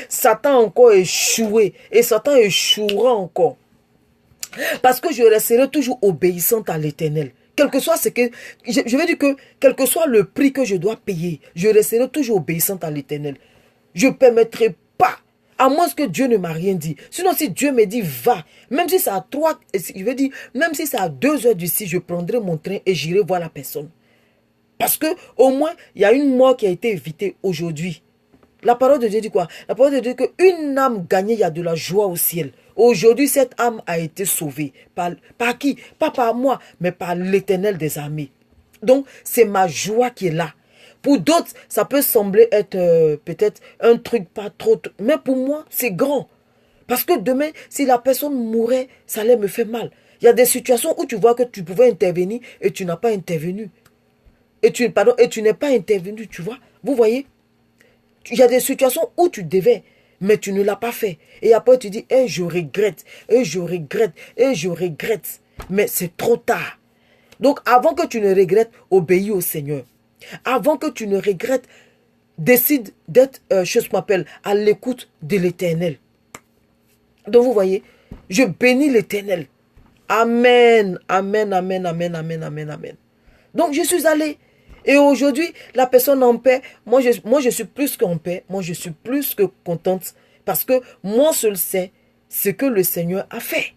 Satan a encore échoué. Et Satan échouera encore. Parce que je resterai toujours obéissante à l'Éternel. Quel que soit ce que... Je veux dire que, quel que soit le prix que je dois payer, je resterai toujours obéissante à l'Éternel. Je ne permettrai pas, à moins que Dieu ne m'a rien dit. Sinon, si Dieu me dit, va, même si c'est à 3, je veux dire, même si c'est à 2 heures d'ici, je prendrai mon train et j'irai voir la personne. Parce que, au moins, il y a une mort qui a été évitée aujourd'hui. La parole de Dieu dit quoi? La parole de Dieu dit qu'une âme gagnée, il y a de la joie au ciel. Aujourd'hui, cette âme a été sauvée. Par qui? Pas par moi, mais par l'Éternel des armées. Donc, c'est ma joie qui est là. Pour d'autres, ça peut sembler être peut-être un truc pas trop... Mais pour moi, c'est grand. Parce que demain, si la personne mourait, ça allait me faire mal. Il y a des situations où tu vois que tu pouvais intervenir et tu n'as pas intervenu. Et tu n'es pas intervenu, tu vois. Vous voyez? Il y a des situations où tu devais, mais tu ne l'as pas fait. Et après, tu dis, je regrette, je regrette, je regrette. Mais c'est trop tard. Donc, avant que tu ne regrettes, obéis au Seigneur. Avant que tu ne regrettes, décide d'être, à l'écoute de l'Éternel. Donc, vous voyez, je bénis l'Éternel. Amen, amen, amen, amen, amen, amen, amen. Donc, je suis allé. Et aujourd'hui, la personne en paix, moi je suis plus qu'en paix, moi je suis plus que contente parce que moi seul sais ce que le Seigneur a fait.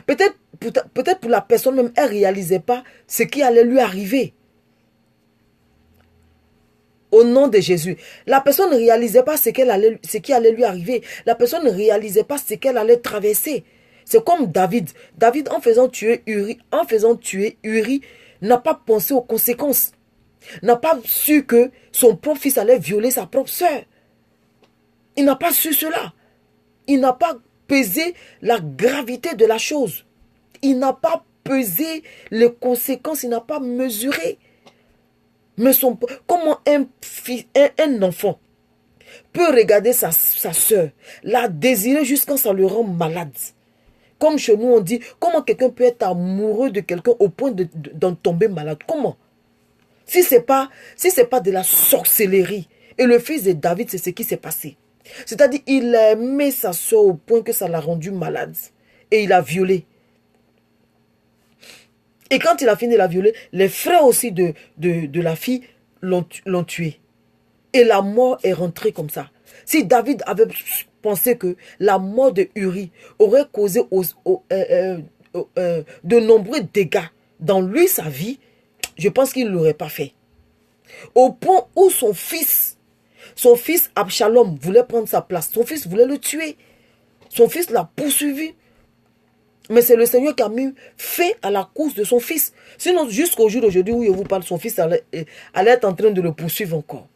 Peut-être pour la personne même, elle ne réalisait pas ce qui allait lui arriver. Au nom de Jésus. La personne ne réalisait pas ce qui allait lui arriver. La personne ne réalisait pas ce qu'elle allait traverser. C'est comme David. David, en faisant tuer Uri, n'a pas pensé aux conséquences. N'a pas su que son propre fils allait violer sa propre sœur. Il n'a pas su cela. Il n'a pas pesé la gravité de la chose. Il n'a pas pesé les conséquences. Il n'a pas mesuré. Mais comment un enfant peut regarder sa sœur, la désirer jusqu'à ce que ça le rend malade? Comme chez nous, on dit, comment quelqu'un peut être amoureux de quelqu'un au point d'en tomber malade? Comment? Si ce n'est pas de la sorcellerie. Et le fils de David, c'est ce qui s'est passé. C'est-à-dire, il a aimé sa soeur au point que ça l'a rendu malade. Et il a violé. Et quand il a fini de la violer, les frères aussi de la fille l'ont tué. Et la mort est rentrée comme ça. Si David avait pensé que la mort de Uri aurait causé de nombreux dégâts dans lui, sa vie, je pense qu'il ne l'aurait pas fait. Au point où son fils Absalom voulait prendre sa place. Son fils voulait le tuer. Son fils l'a poursuivi. Mais c'est le Seigneur qui a mis fin à la course de son fils. Sinon, jusqu'au jour d'aujourd'hui où je vous parle, son fils allait être en train de le poursuivre encore.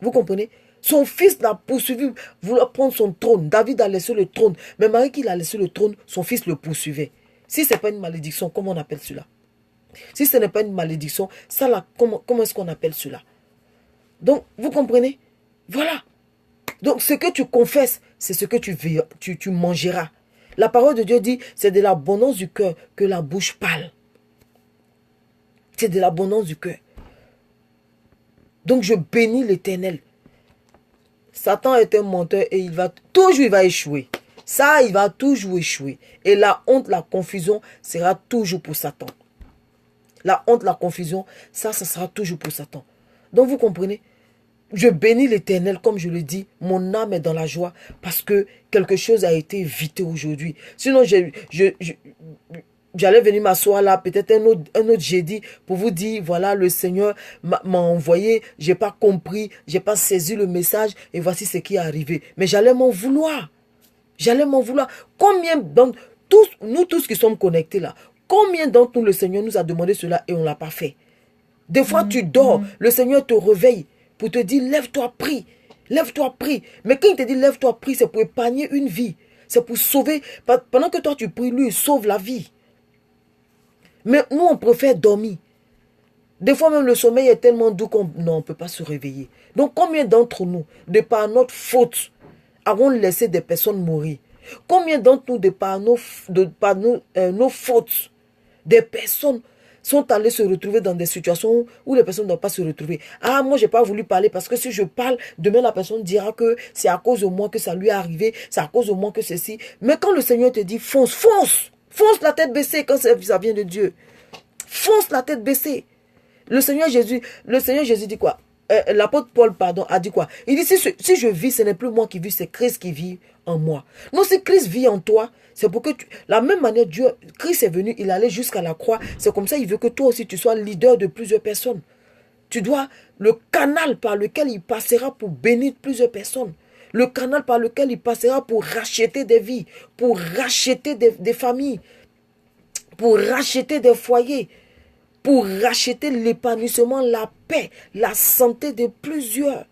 Vous comprenez? Son fils l'a poursuivi, voulait prendre son trône. David a laissé le trône. Mais malgré qu'il a laissé le trône, son fils le poursuivait. Si ce n'est pas une malédiction, comment on appelle cela? Si ce n'est pas une malédiction, ça là, comment est-ce qu'on appelle cela? Donc, vous comprenez? Voilà. Donc, ce que tu confesses, c'est ce que tu mangeras. La parole de Dieu dit, c'est de l'abondance du cœur que la bouche parle. C'est de l'abondance du cœur. Donc, je bénis l'Éternel. Satan est un menteur et il va échouer. Ça, il va toujours échouer. Et la honte, la confusion sera toujours pour Satan. La honte, la confusion, ça sera toujours pour Satan. Donc, vous comprenez? Je bénis l'Éternel, comme je le dis, mon âme est dans la joie parce que quelque chose a été évité aujourd'hui. Sinon, j'allais venir m'asseoir là, peut-être un autre jeudi, pour vous dire, voilà, le Seigneur m'a envoyé, j'ai pas compris, j'ai pas saisi le message, et voici ce qui est arrivé. Mais j'allais m'en vouloir. J'allais m'en vouloir. Combien d'entre nous tous qui sommes connectés là, combien d'entre nous le Seigneur nous a demandé cela et on ne l'a pas fait? Des fois, tu dors, le Seigneur te réveille pour te dire, lève-toi, prie. Lève-toi, prie. Mais quand il te dit, lève-toi, prie, c'est pour épargner une vie. C'est pour sauver. Pendant que toi tu pries, lui, il sauve la vie. Mais nous, on préfère dormir. Des fois même, le sommeil est tellement doux qu'on ne peut pas se réveiller. Donc, combien d'entre nous, de par notre faute, avons laissé des personnes mourir? Combien d'entre nous, de par nos fautes, des personnes sont allées se retrouver dans des situations où les personnes ne doivent pas se retrouver. Ah, moi, je n'ai pas voulu parler parce que si je parle, demain, la personne dira que c'est à cause de moi que ça lui est arrivé, c'est à cause de moi que ceci. Mais quand le Seigneur te dit, fonce, fonce, fonce la tête baissée quand ça vient de Dieu. Fonce la tête baissée. Le Seigneur Jésus dit quoi? L'apôtre Paul, a dit quoi? Il dit, si je vis, ce n'est plus moi qui vis, c'est Christ qui vit en moi. Non, si Christ vit en toi, c'est pour que la même manière, Christ est venu, il allait jusqu'à la croix. C'est comme ça, il veut que toi aussi, tu sois leader de plusieurs personnes. Tu dois, le canal par lequel il passera pour bénir plusieurs personnes. Le canal par lequel il passera pour racheter des vies, pour racheter des familles, pour racheter des foyers, pour racheter l'épanouissement, la paix, la santé de plusieurs.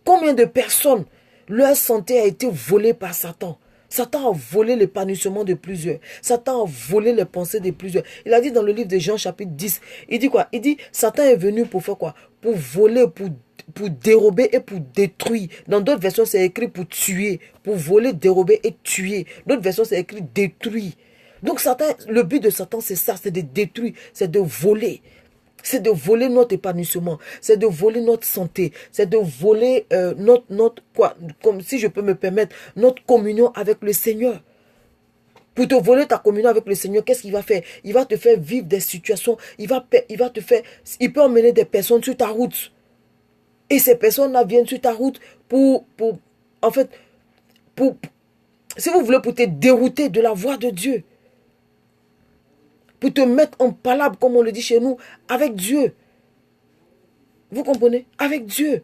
Combien de personnes, leur santé a été volée par Satan? Satan a volé l'épanouissement de plusieurs. Satan a volé les pensées de plusieurs. Il a dit dans le livre de Jean chapitre 10, il dit quoi? Il dit, Satan est venu pour faire quoi? Pour voler, pour dérober et pour détruire. Dans d'autres versions, c'est écrit pour tuer. Pour voler, dérober et tuer. D'autres versions, c'est écrit détruire. Donc Satan, le but de Satan, c'est ça, c'est de détruire, c'est de voler. C'est de voler notre épanouissement, c'est de voler notre santé, c'est de voler comme si je peux me permettre, notre communion avec le Seigneur. Pour te voler ta communion avec le Seigneur, qu'est-ce qu'il va faire? Il va te faire vivre des situations, il peut emmener des personnes sur ta route. Et ces personnes-là viennent sur ta route si vous voulez, pour te dérouter de la voie de Dieu. Pour te mettre en palabre, comme on le dit chez nous, avec Dieu. Vous comprenez? Avec Dieu.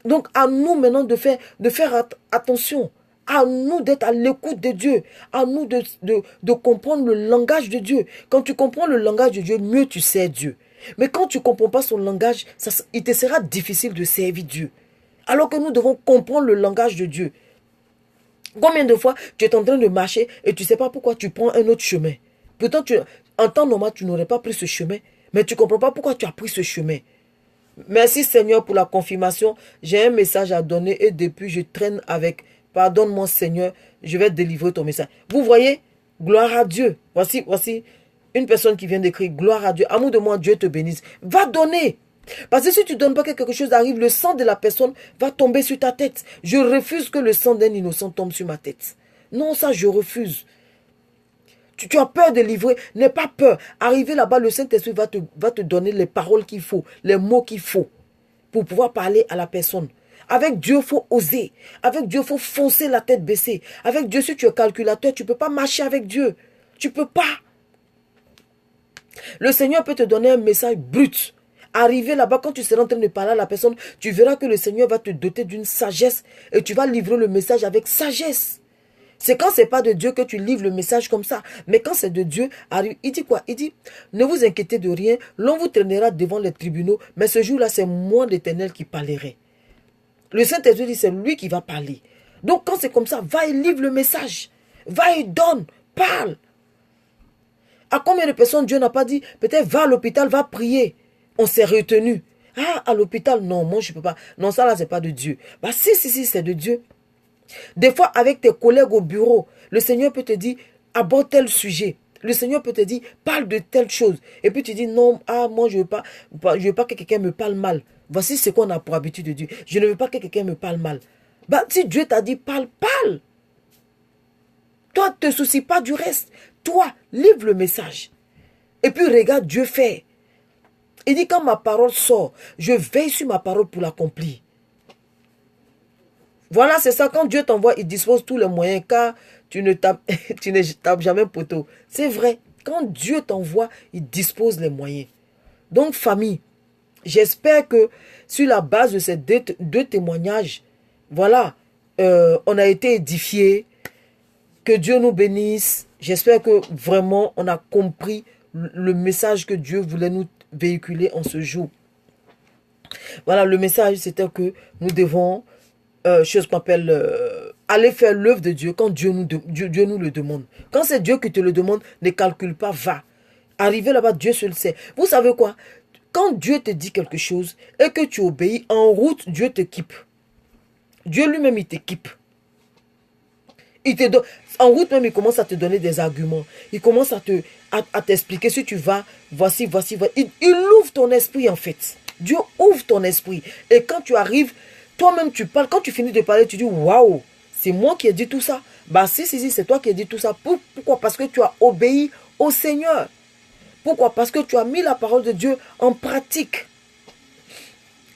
Donc, à nous maintenant de faire attention. À nous d'être à l'écoute de Dieu. À nous de comprendre le langage de Dieu. Quand tu comprends le langage de Dieu, mieux tu sais Dieu. Mais quand tu ne comprends pas son langage, il te sera difficile de servir Dieu. Alors que nous devons comprendre le langage de Dieu. Combien de fois tu es en train de marcher et tu ne sais pas pourquoi tu prends un autre chemin? Pourtant, en temps normal, tu n'aurais pas pris ce chemin. Mais tu ne comprends pas pourquoi tu as pris ce chemin. Merci Seigneur pour la confirmation. J'ai un message à donner et depuis je traîne avec. Pardonne-moi Seigneur, je vais délivrer ton message. Vous voyez, gloire à Dieu. Voici une personne qui vient d'écrire, gloire à Dieu. Amour de moi, Dieu te bénisse. Va donner. Parce que si tu ne donnes pas que quelque chose arrive, le sang de la personne va tomber sur ta tête. Je refuse que le sang d'un innocent tombe sur ma tête. Non, ça je refuse. Tu as peur de livrer, n'aie pas peur. Arrivé là-bas, le Saint-Esprit va te donner les paroles qu'il faut, les mots qu'il faut pour pouvoir parler à la personne. Avec Dieu, il faut oser. Avec Dieu, il faut foncer la tête baissée. Avec Dieu, si tu es calculateur, tu ne peux pas marcher avec Dieu. Tu ne peux pas. Le Seigneur peut te donner un message brut. Arrivé là-bas, quand tu seras en train de parler à la personne, tu verras que le Seigneur va te doter d'une sagesse et tu vas livrer le message avec sagesse. C'est quand ce n'est pas de Dieu que tu livres le message comme ça. Mais quand c'est de Dieu, il dit quoi? Il dit, ne vous inquiétez de rien, l'on vous traînera devant les tribunaux, mais ce jour-là, c'est moi l'Éternel qui parlerai. Le Saint-Esprit dit, c'est lui qui va parler. Donc quand c'est comme ça, va et livre le message. Va et donne, parle. À combien de personnes Dieu n'a pas dit, peut-être va à l'hôpital, va prier. On s'est retenu. Ah, à l'hôpital, non, moi je ne peux pas. Non, ça là, c'est pas de Dieu. Bah si, c'est de Dieu. Des fois, avec tes collègues au bureau, le Seigneur peut te dire, aborde tel sujet. Le Seigneur peut te dire, parle de telle chose. Et puis tu dis, non, moi je ne veux pas que quelqu'un me parle mal. Voici ce qu'on a pour habitude de dire. Je ne veux pas que quelqu'un me parle mal. Bah, si Dieu t'a dit, parle. Toi, ne te soucie pas du reste. Toi, livre le message. Et puis regarde Dieu faire. Il dit, quand ma parole sort, je veille sur ma parole pour l'accomplir. Voilà, c'est ça. Quand Dieu t'envoie, il dispose tous les moyens, car tu ne tapes jamais poteau. C'est vrai. Quand Dieu t'envoie, il dispose les moyens. Donc, famille, j'espère que sur la base de ces deux témoignages, voilà, on a été édifiés. Que Dieu nous bénisse. J'espère que vraiment, on a compris le message que Dieu voulait nous véhiculer en ce jour. Voilà, le message, c'était que nous devons... chose qu'on appelle aller faire l'œuvre de Dieu quand Dieu nous le demande. Quand c'est Dieu qui te le demande, ne calcule pas, va. Arriver là-bas, Dieu seul sait. Vous savez quoi? Quand Dieu te dit quelque chose et que tu obéis, en route, Dieu t'équipe. Dieu lui-même, il t'équipe. En route même, il commence à te donner des arguments. Il commence à t'expliquer si tu vas, voici. Il ouvre ton esprit en fait. Dieu ouvre ton esprit. Et quand tu arrives, toi-même tu parles. Quand tu finis de parler, tu dis, waouh, c'est moi qui ai dit tout ça. Bah si, c'est toi qui as dit tout ça. Pourquoi? Parce que tu as obéi au Seigneur. Pourquoi? Parce que tu as mis la parole de Dieu en pratique.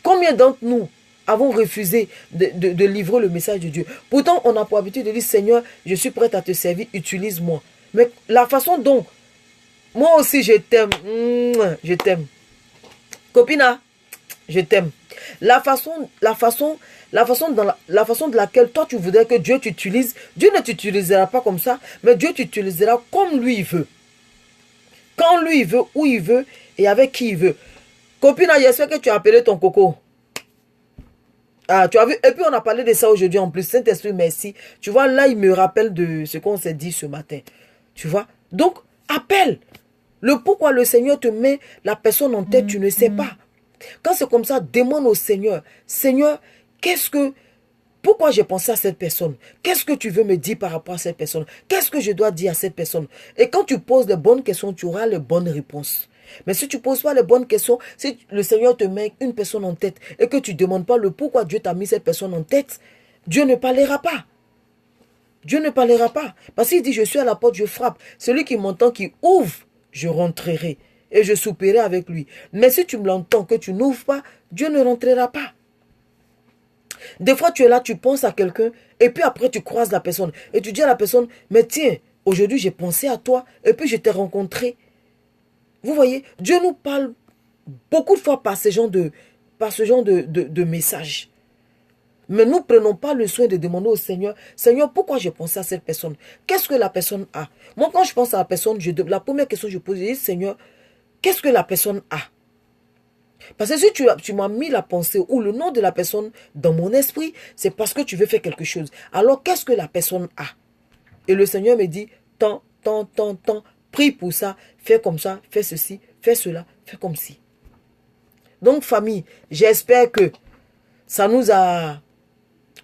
Combien d'entre nous avons refusé de livrer le message de Dieu? Pourtant, on a pour habitude de dire, Seigneur, je suis prête à te servir, utilise-moi. Mais la façon dont, moi aussi je t'aime, je t'aime. Copina, je t'aime. La façon de laquelle toi tu voudrais que Dieu t'utilise, Dieu ne t'utilisera pas comme ça, mais Dieu t'utilisera comme lui il veut. Quand lui il veut, où il veut et avec qui il veut. Copina, j'espère que tu as appelé ton coco. Ah, tu as vu, et puis on a parlé de ça aujourd'hui en plus. Saint-Esprit, merci. Tu vois, là, il me rappelle de ce qu'on s'est dit ce matin. Tu vois? Donc, appelle. Le pourquoi le Seigneur te met la personne en tête, tu ne sais pas. Quand c'est comme ça, demande au Seigneur. Seigneur, pourquoi j'ai pensé à cette personne? Qu'est-ce que tu veux me dire par rapport à cette personne? Qu'est-ce que je dois dire à cette personne? Et quand tu poses les bonnes questions, tu auras les bonnes réponses. Mais si tu ne poses pas les bonnes questions, si le Seigneur te met une personne en tête et que tu ne demandes pas le pourquoi Dieu t'a mis cette personne en tête, Dieu ne parlera pas. Dieu ne parlera pas. Parce qu'il dit, je suis à la porte, je frappe. Celui qui m'entend, qui ouvre, je rentrerai et je soupirai avec lui. Mais si tu me l'entends que tu n'ouvres pas, Dieu ne rentrera pas. Des fois, tu es là, tu penses à quelqu'un et puis après, tu croises la personne et tu dis à la personne, mais tiens, aujourd'hui, j'ai pensé à toi et puis je t'ai rencontré. Vous voyez, Dieu nous parle beaucoup de fois par ce genre de messages. Mais nous ne prenons pas le soin de demander au Seigneur, Seigneur, pourquoi j'ai pensé à cette personne? Qu'est-ce que la personne a? Moi, quand je pense à la personne, la première question que je pose, je dis, Seigneur, qu'est-ce que la personne a? Parce que si tu m'as mis la pensée ou le nom de la personne dans mon esprit, c'est parce que tu veux faire quelque chose. Alors, qu'est-ce que la personne a? Et le Seigneur me dit, tant, prie pour ça, fais comme ça, fais ceci, fais cela, fais comme ci. Donc, famille, j'espère que ça nous a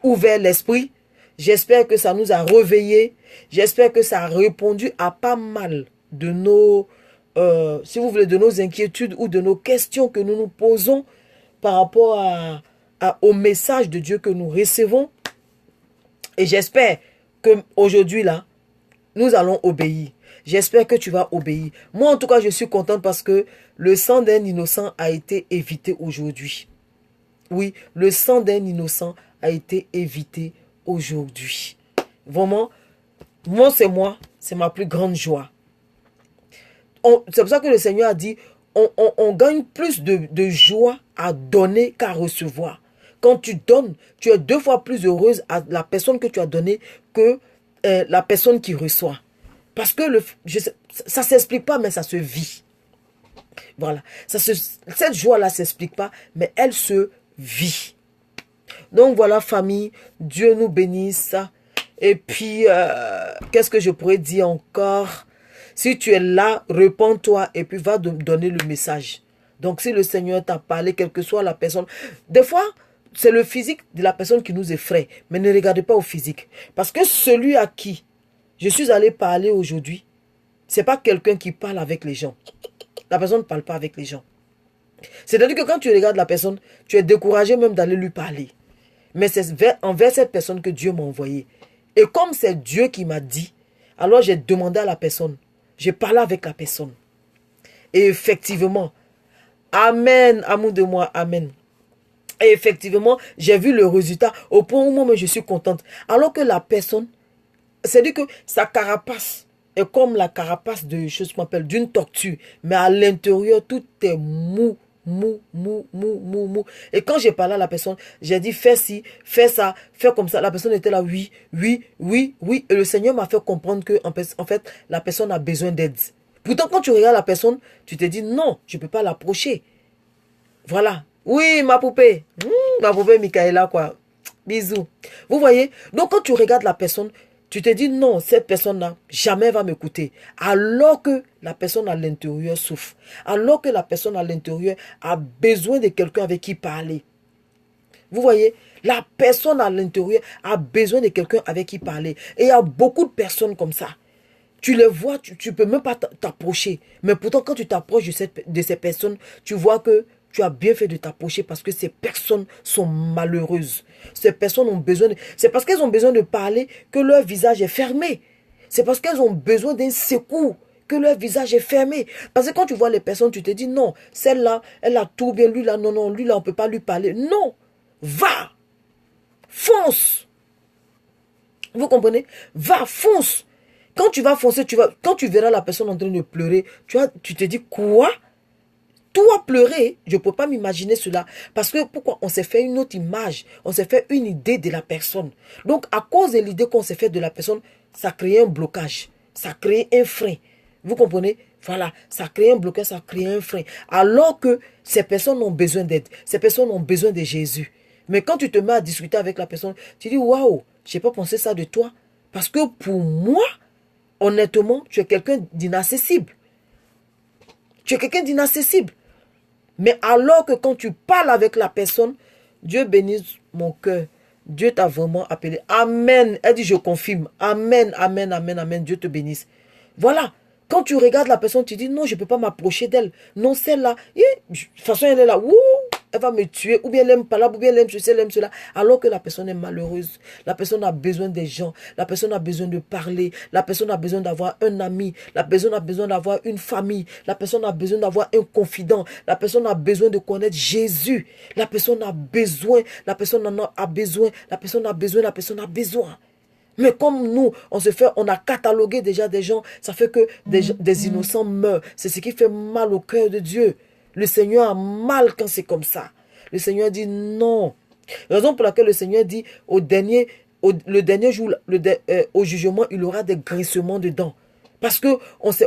ouvert l'esprit. J'espère que ça nous a réveillés. J'espère que ça a répondu à pas mal de nos, si vous voulez, de nos inquiétudes ou de nos questions que nous nous posons par rapport au message de Dieu que nous recevons. Et j'espère qu'aujourd'hui, là, nous allons obéir. J'espère que tu vas obéir. Moi, en tout cas, je suis contente parce que le sang d'un innocent a été évité aujourd'hui. Oui, le sang d'un innocent a été évité aujourd'hui. Vraiment, c'est ma plus grande joie. C'est pour ça que le Seigneur a dit, on gagne plus de joie à donner qu'à recevoir. Quand tu donnes, tu es 2 fois plus heureuse à la personne que tu as donnée que la personne qui reçoit. Parce que ça ne s'explique pas, mais ça se vit. Voilà. Cette joie-là ne s'explique pas, mais elle se vit. Donc voilà, famille, Dieu nous bénisse. Et puis, qu'est-ce que je pourrais dire encore? Si tu es là, réponds-toi et puis va donner le message. Donc si le Seigneur t'a parlé, quelle que soit la personne, des fois, c'est le physique de la personne qui nous effraie. Mais ne regardez pas au physique. Parce que celui à qui je suis allé parler aujourd'hui, ce n'est pas quelqu'un qui parle avec les gens. La personne ne parle pas avec les gens. C'est-à-dire que quand tu regardes la personne, tu es découragé même d'aller lui parler. Mais c'est envers cette personne que Dieu m'a envoyé. Et comme c'est Dieu qui m'a dit, alors j'ai demandé à la personne. J'ai parlé avec la personne. Et effectivement, amen, amour de moi, amen. Et effectivement, j'ai vu le résultat au point où moi je suis contente. Alors que la personne, c'est-à-dire que sa carapace est comme la carapace de chose qu'on appelle d'une tortue. Mais à l'intérieur, tout est mou. Et quand j'ai parlé à la personne, j'ai dit fais ci, fais ça, fais comme ça. La personne était là, oui. Et le Seigneur m'a fait comprendre que en fait, la personne a besoin d'aide. Pourtant, quand tu regardes la personne, tu te dis non, je ne peux pas l'approcher. Voilà. Oui, ma poupée. Ma poupée Michaela, quoi. Bisous. Vous voyez? Donc, quand tu regardes la personne, tu te dis non, cette personne-là, jamais va m'écouter. Alors que la personne à l'intérieur souffre. Alors que la personne à l'intérieur a besoin de quelqu'un avec qui parler. Vous voyez, la personne à l'intérieur a besoin de quelqu'un avec qui parler. Et il y a beaucoup de personnes comme ça. Tu les vois, tu ne peux même pas t'approcher. Mais pourtant, quand tu t'approches de ces personnes, tu vois que tu as bien fait de t'approcher parce que ces personnes sont malheureuses. Ces personnes ont besoin de... C'est parce qu'elles ont besoin de parler que leur visage est fermé. C'est parce qu'elles ont besoin d'un secours que leur visage est fermé. Parce que quand tu vois les personnes, tu te dis non, celle-là, elle a tout bien, lui là, non, non, lui là, on ne peut pas lui parler. Non, va, fonce. Vous comprenez? Va, fonce. Quand tu vas foncer, quand tu verras la personne en train de pleurer, tu te dis quoi? Toi pleurer, je ne peux pas m'imaginer cela. Parce que pourquoi? On s'est fait une autre image, on s'est fait une idée de la personne. Donc à cause de l'idée qu'on s'est fait de la personne, ça crée un blocage, ça crée un frein. Vous comprenez? Voilà, ça crée un blocage, ça crée un frein. Alors que ces personnes ont besoin d'aide, ces personnes ont besoin de Jésus. Mais quand tu te mets à discuter avec la personne, tu dis waouh, je n'ai pas pensé ça de toi. Parce que pour moi, honnêtement, tu es quelqu'un d'inaccessible. Tu es quelqu'un d'inaccessible. Mais alors que quand tu parles avec la personne, Dieu bénisse mon cœur. Dieu t'a vraiment appelé. Amen. Elle dit, je confirme. Amen, amen, amen, amen. Dieu te bénisse. Voilà. Quand tu regardes la personne, tu dis, non, je ne peux pas m'approcher d'elle. Non, celle-là, de toute façon, elle est là. Ouh, elle va me tuer. Ou bien elle n'aime pas là, ou bien elle aime ceci, elle aime cela. Alors que la personne est malheureuse. La personne a besoin des gens. La personne a besoin de parler. La personne a besoin d'avoir un ami. La personne a besoin d'avoir une famille. La personne a besoin d'avoir un confident. La personne a besoin de connaître Jésus. La personne a besoin. La personne en a besoin. La personne a besoin. La personne a besoin. Mais comme nous, on a catalogué déjà des gens, ça fait que des innocents meurent. C'est ce qui fait mal au cœur de Dieu. Le Seigneur a mal quand c'est comme ça. Le Seigneur dit non. Raison pour laquelle le Seigneur dit le dernier jour, au jugement, il aura des grincements de dents. Parce que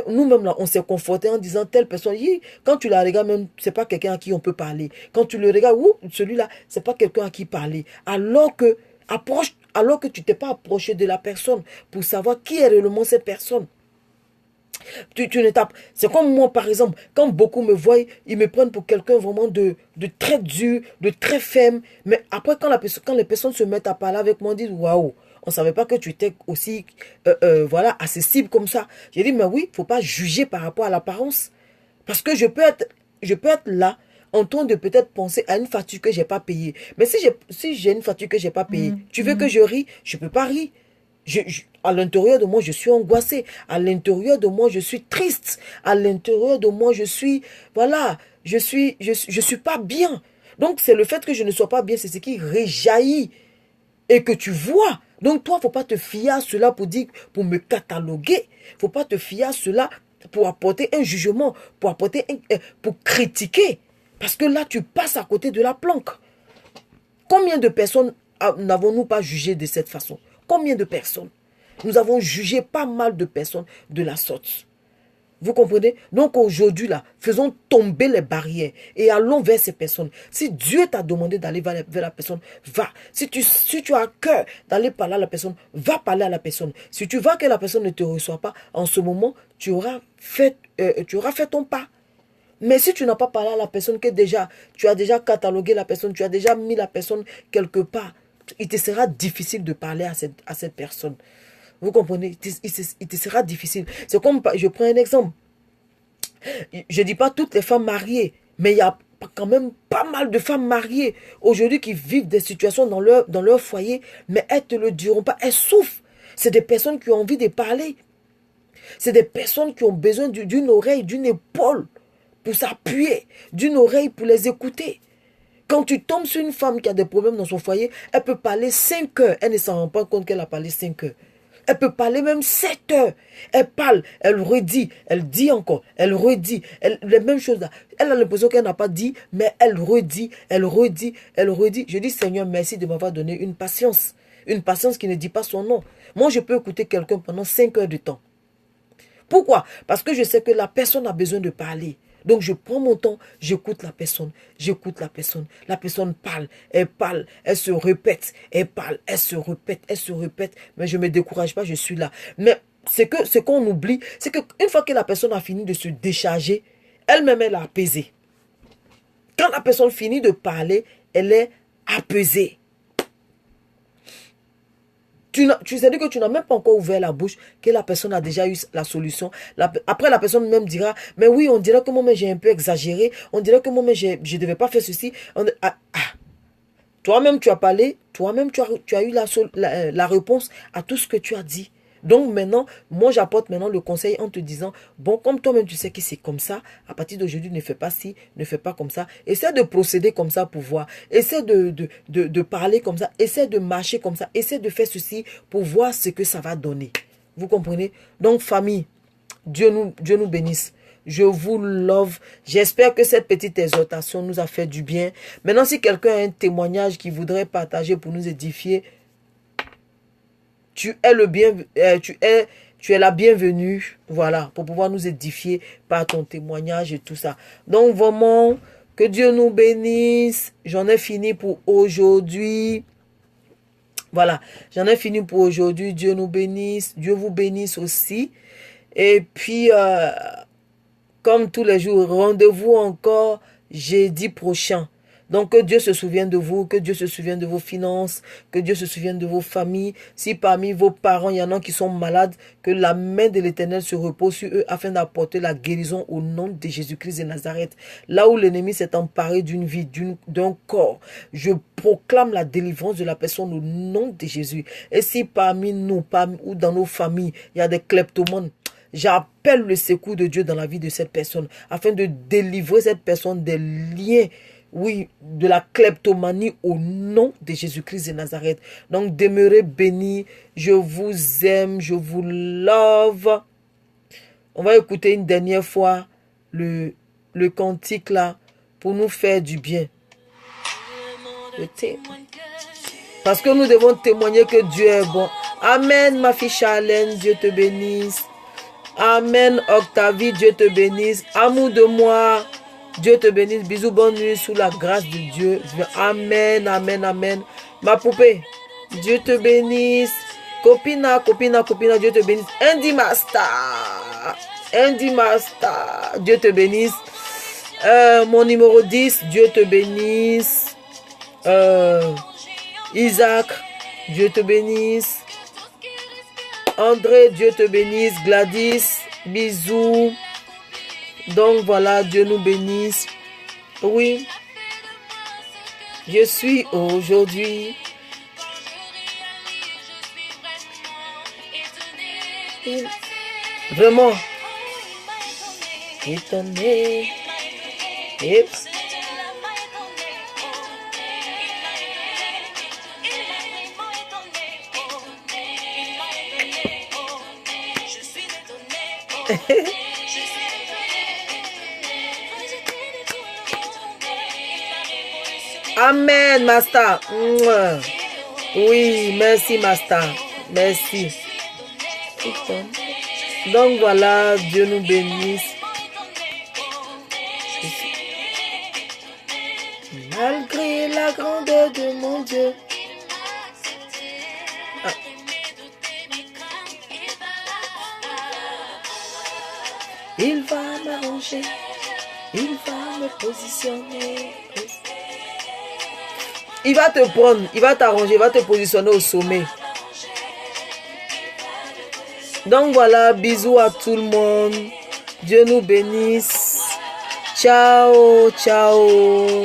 nous-mêmes, là, on s'est conforté en disant telle personne, quand tu la regardes même, c'est pas quelqu'un à qui on peut parler. Quand tu le regardes, celui-là, c'est pas quelqu'un à qui parler. Alors que tu t'es pas approché de la personne pour savoir qui est réellement cette personne. C'est comme moi, par exemple, quand beaucoup me voient, ils me prennent pour quelqu'un vraiment de très dur, de très ferme. Mais après, quand les personnes se mettent à parler avec moi, ils disent waouh, on ne savait pas que tu étais aussi voilà, accessible comme ça. J'ai dit, mais oui, il ne faut pas juger par rapport à l'apparence. Parce que je peux être là en train de peut-être penser à une facture que je n'ai pas payée. Mais si j'ai une facture que je n'ai pas payée, tu veux que je rie? Je ne peux pas rire. À l'intérieur de moi, je suis angoissée. À l'intérieur de moi, je suis triste. À l'intérieur de moi, je suis pas bien. Donc, c'est le fait que je ne sois pas bien, c'est ce qui réjaillit et que tu vois. Donc, toi, il ne faut pas te fier à cela pour me cataloguer. Il ne faut pas te fier à cela pour apporter un jugement, pour critiquer. Parce que là, tu passes à côté de la planque. Combien de personnes n'avons-nous pas jugé de cette façon? Combien de personnes? Nous avons jugé pas mal de personnes de la sorte. Vous comprenez? Donc aujourd'hui, là, faisons tomber les barrières et allons vers ces personnes. Si Dieu t'a demandé d'aller vers la personne, va. Si tu as à cœur d'aller parler à la personne, va parler à la personne. Si tu vois que la personne ne te reçoit pas, en ce moment, tu auras fait ton pas. Mais si tu n'as pas parlé à la personne, tu as déjà catalogué la personne, tu as déjà mis la personne quelque part, il te sera difficile de parler à cette personne. Vous comprenez? Il te sera difficile. C'est comme, je prends un exemple. Je ne dis pas toutes les femmes mariées, mais il y a quand même pas mal de femmes mariées aujourd'hui qui vivent des situations dans leur foyer, mais elles ne te le diront pas. Elles souffrent. C'est des personnes qui ont envie de parler. C'est des personnes qui ont besoin d'une oreille, d'une épaule pour s'appuyer, d'une oreille pour les écouter. Quand tu tombes sur une femme qui a des problèmes dans son foyer, elle peut parler 5 heures. Elle ne s'en rend pas compte qu'elle a parlé 5 heures. Elle peut parler même 7 heures. Elle parle, elle redit, elle dit encore, elle redit. Les mêmes choses là. Elle a l'impression qu'elle n'a pas dit, mais elle redit, elle redit, elle redit. Je dis Seigneur, merci de m'avoir donné une patience. Une patience qui ne dit pas son nom. Moi, je peux écouter quelqu'un pendant 5 heures de temps. Pourquoi? Parce que je sais que la personne a besoin de parler. Donc, je prends mon temps, j'écoute la personne, La personne parle, elle se répète, elle parle, elle se répète. Mais je ne me décourage pas, je suis là. Mais ce qu'on oublie, c'est qu'une fois que la personne a fini de se décharger, elle-même, elle est apaisée. Quand la personne finit de parler, elle est apaisée. Tu sais que tu n'as même pas encore ouvert la bouche, que la personne a déjà eu la solution. Après, la personne même dira, mais oui, on dirait que moi, j'ai un peu exagéré. On dirait que moi, je ne devais pas faire ceci. Toi-même, tu as parlé. Toi-même, tu as eu la réponse à tout ce que tu as dit. Donc maintenant, moi j'apporte maintenant le conseil en te disant, bon, comme toi-même tu sais que c'est comme ça, à partir d'aujourd'hui, ne fais pas ci, ne fais pas comme ça. Essaie de procéder comme ça pour voir. Essaie de parler comme ça. Essaie de marcher comme ça. Essaie de faire ceci pour voir ce que ça va donner. Vous comprenez? Donc famille, Dieu nous bénisse. Je vous love. J'espère que cette petite exhortation nous a fait du bien. Maintenant, si quelqu'un a un témoignage qu'il voudrait partager pour nous édifier, tu es la bienvenue, voilà, pour pouvoir nous édifier par ton témoignage et tout ça. Donc vraiment, que Dieu nous bénisse. J'en ai fini pour aujourd'hui. Voilà, j'en ai fini pour aujourd'hui. Dieu nous bénisse. Dieu vous bénisse aussi. Et puis, comme tous les jours, rendez-vous encore jeudi prochain. Donc, que Dieu se souvienne de vous, que Dieu se souvienne de vos finances, que Dieu se souvienne de vos familles. Si parmi vos parents, il y en a qui sont malades, que la main de l'Éternel se repose sur eux afin d'apporter la guérison au nom de Jésus-Christ de Nazareth. Là où l'ennemi s'est emparé d'une vie, d'un corps, je proclame la délivrance de la personne au nom de Jésus. Et si parmi nous, ou dans nos familles, il y a des kleptomanes, j'appelle le secours de Dieu dans la vie de cette personne afin de délivrer cette personne des liens, oui, de la kleptomanie au nom de Jésus-Christ de Nazareth. Donc, demeurez bénis. Je vous aime, je vous love. On va écouter une dernière fois le cantique là pour nous faire du bien. Parce que nous devons témoigner que Dieu est bon. Amen, ma fille Charlène, Dieu te bénisse. Amen, Octavie, Dieu te bénisse. Amour de moi, Dieu te bénisse. Bisous, bonne nuit sous la grâce de Dieu. Amen, amen, amen. Ma poupée, Dieu te bénisse. Copina, Dieu te bénisse. Andy Master, Dieu te bénisse. Mon numéro 10, Dieu te bénisse. Isaac, Dieu te bénisse. André, Dieu te bénisse. Gladys, bisous. Donc voilà, Dieu nous bénisse. Oui, je suis aujourd'hui vraiment étonné. Amen, Master. Oui, merci, Master. Merci. Donc voilà, Dieu nous bénisse. Malgré la grandeur de mon Dieu. Il va m'arranger. Il va me positionner. Il va te prendre, il va t'arranger, il va te positionner au sommet. Donc voilà, bisous à tout le monde. Dieu nous bénisse. Ciao, ciao.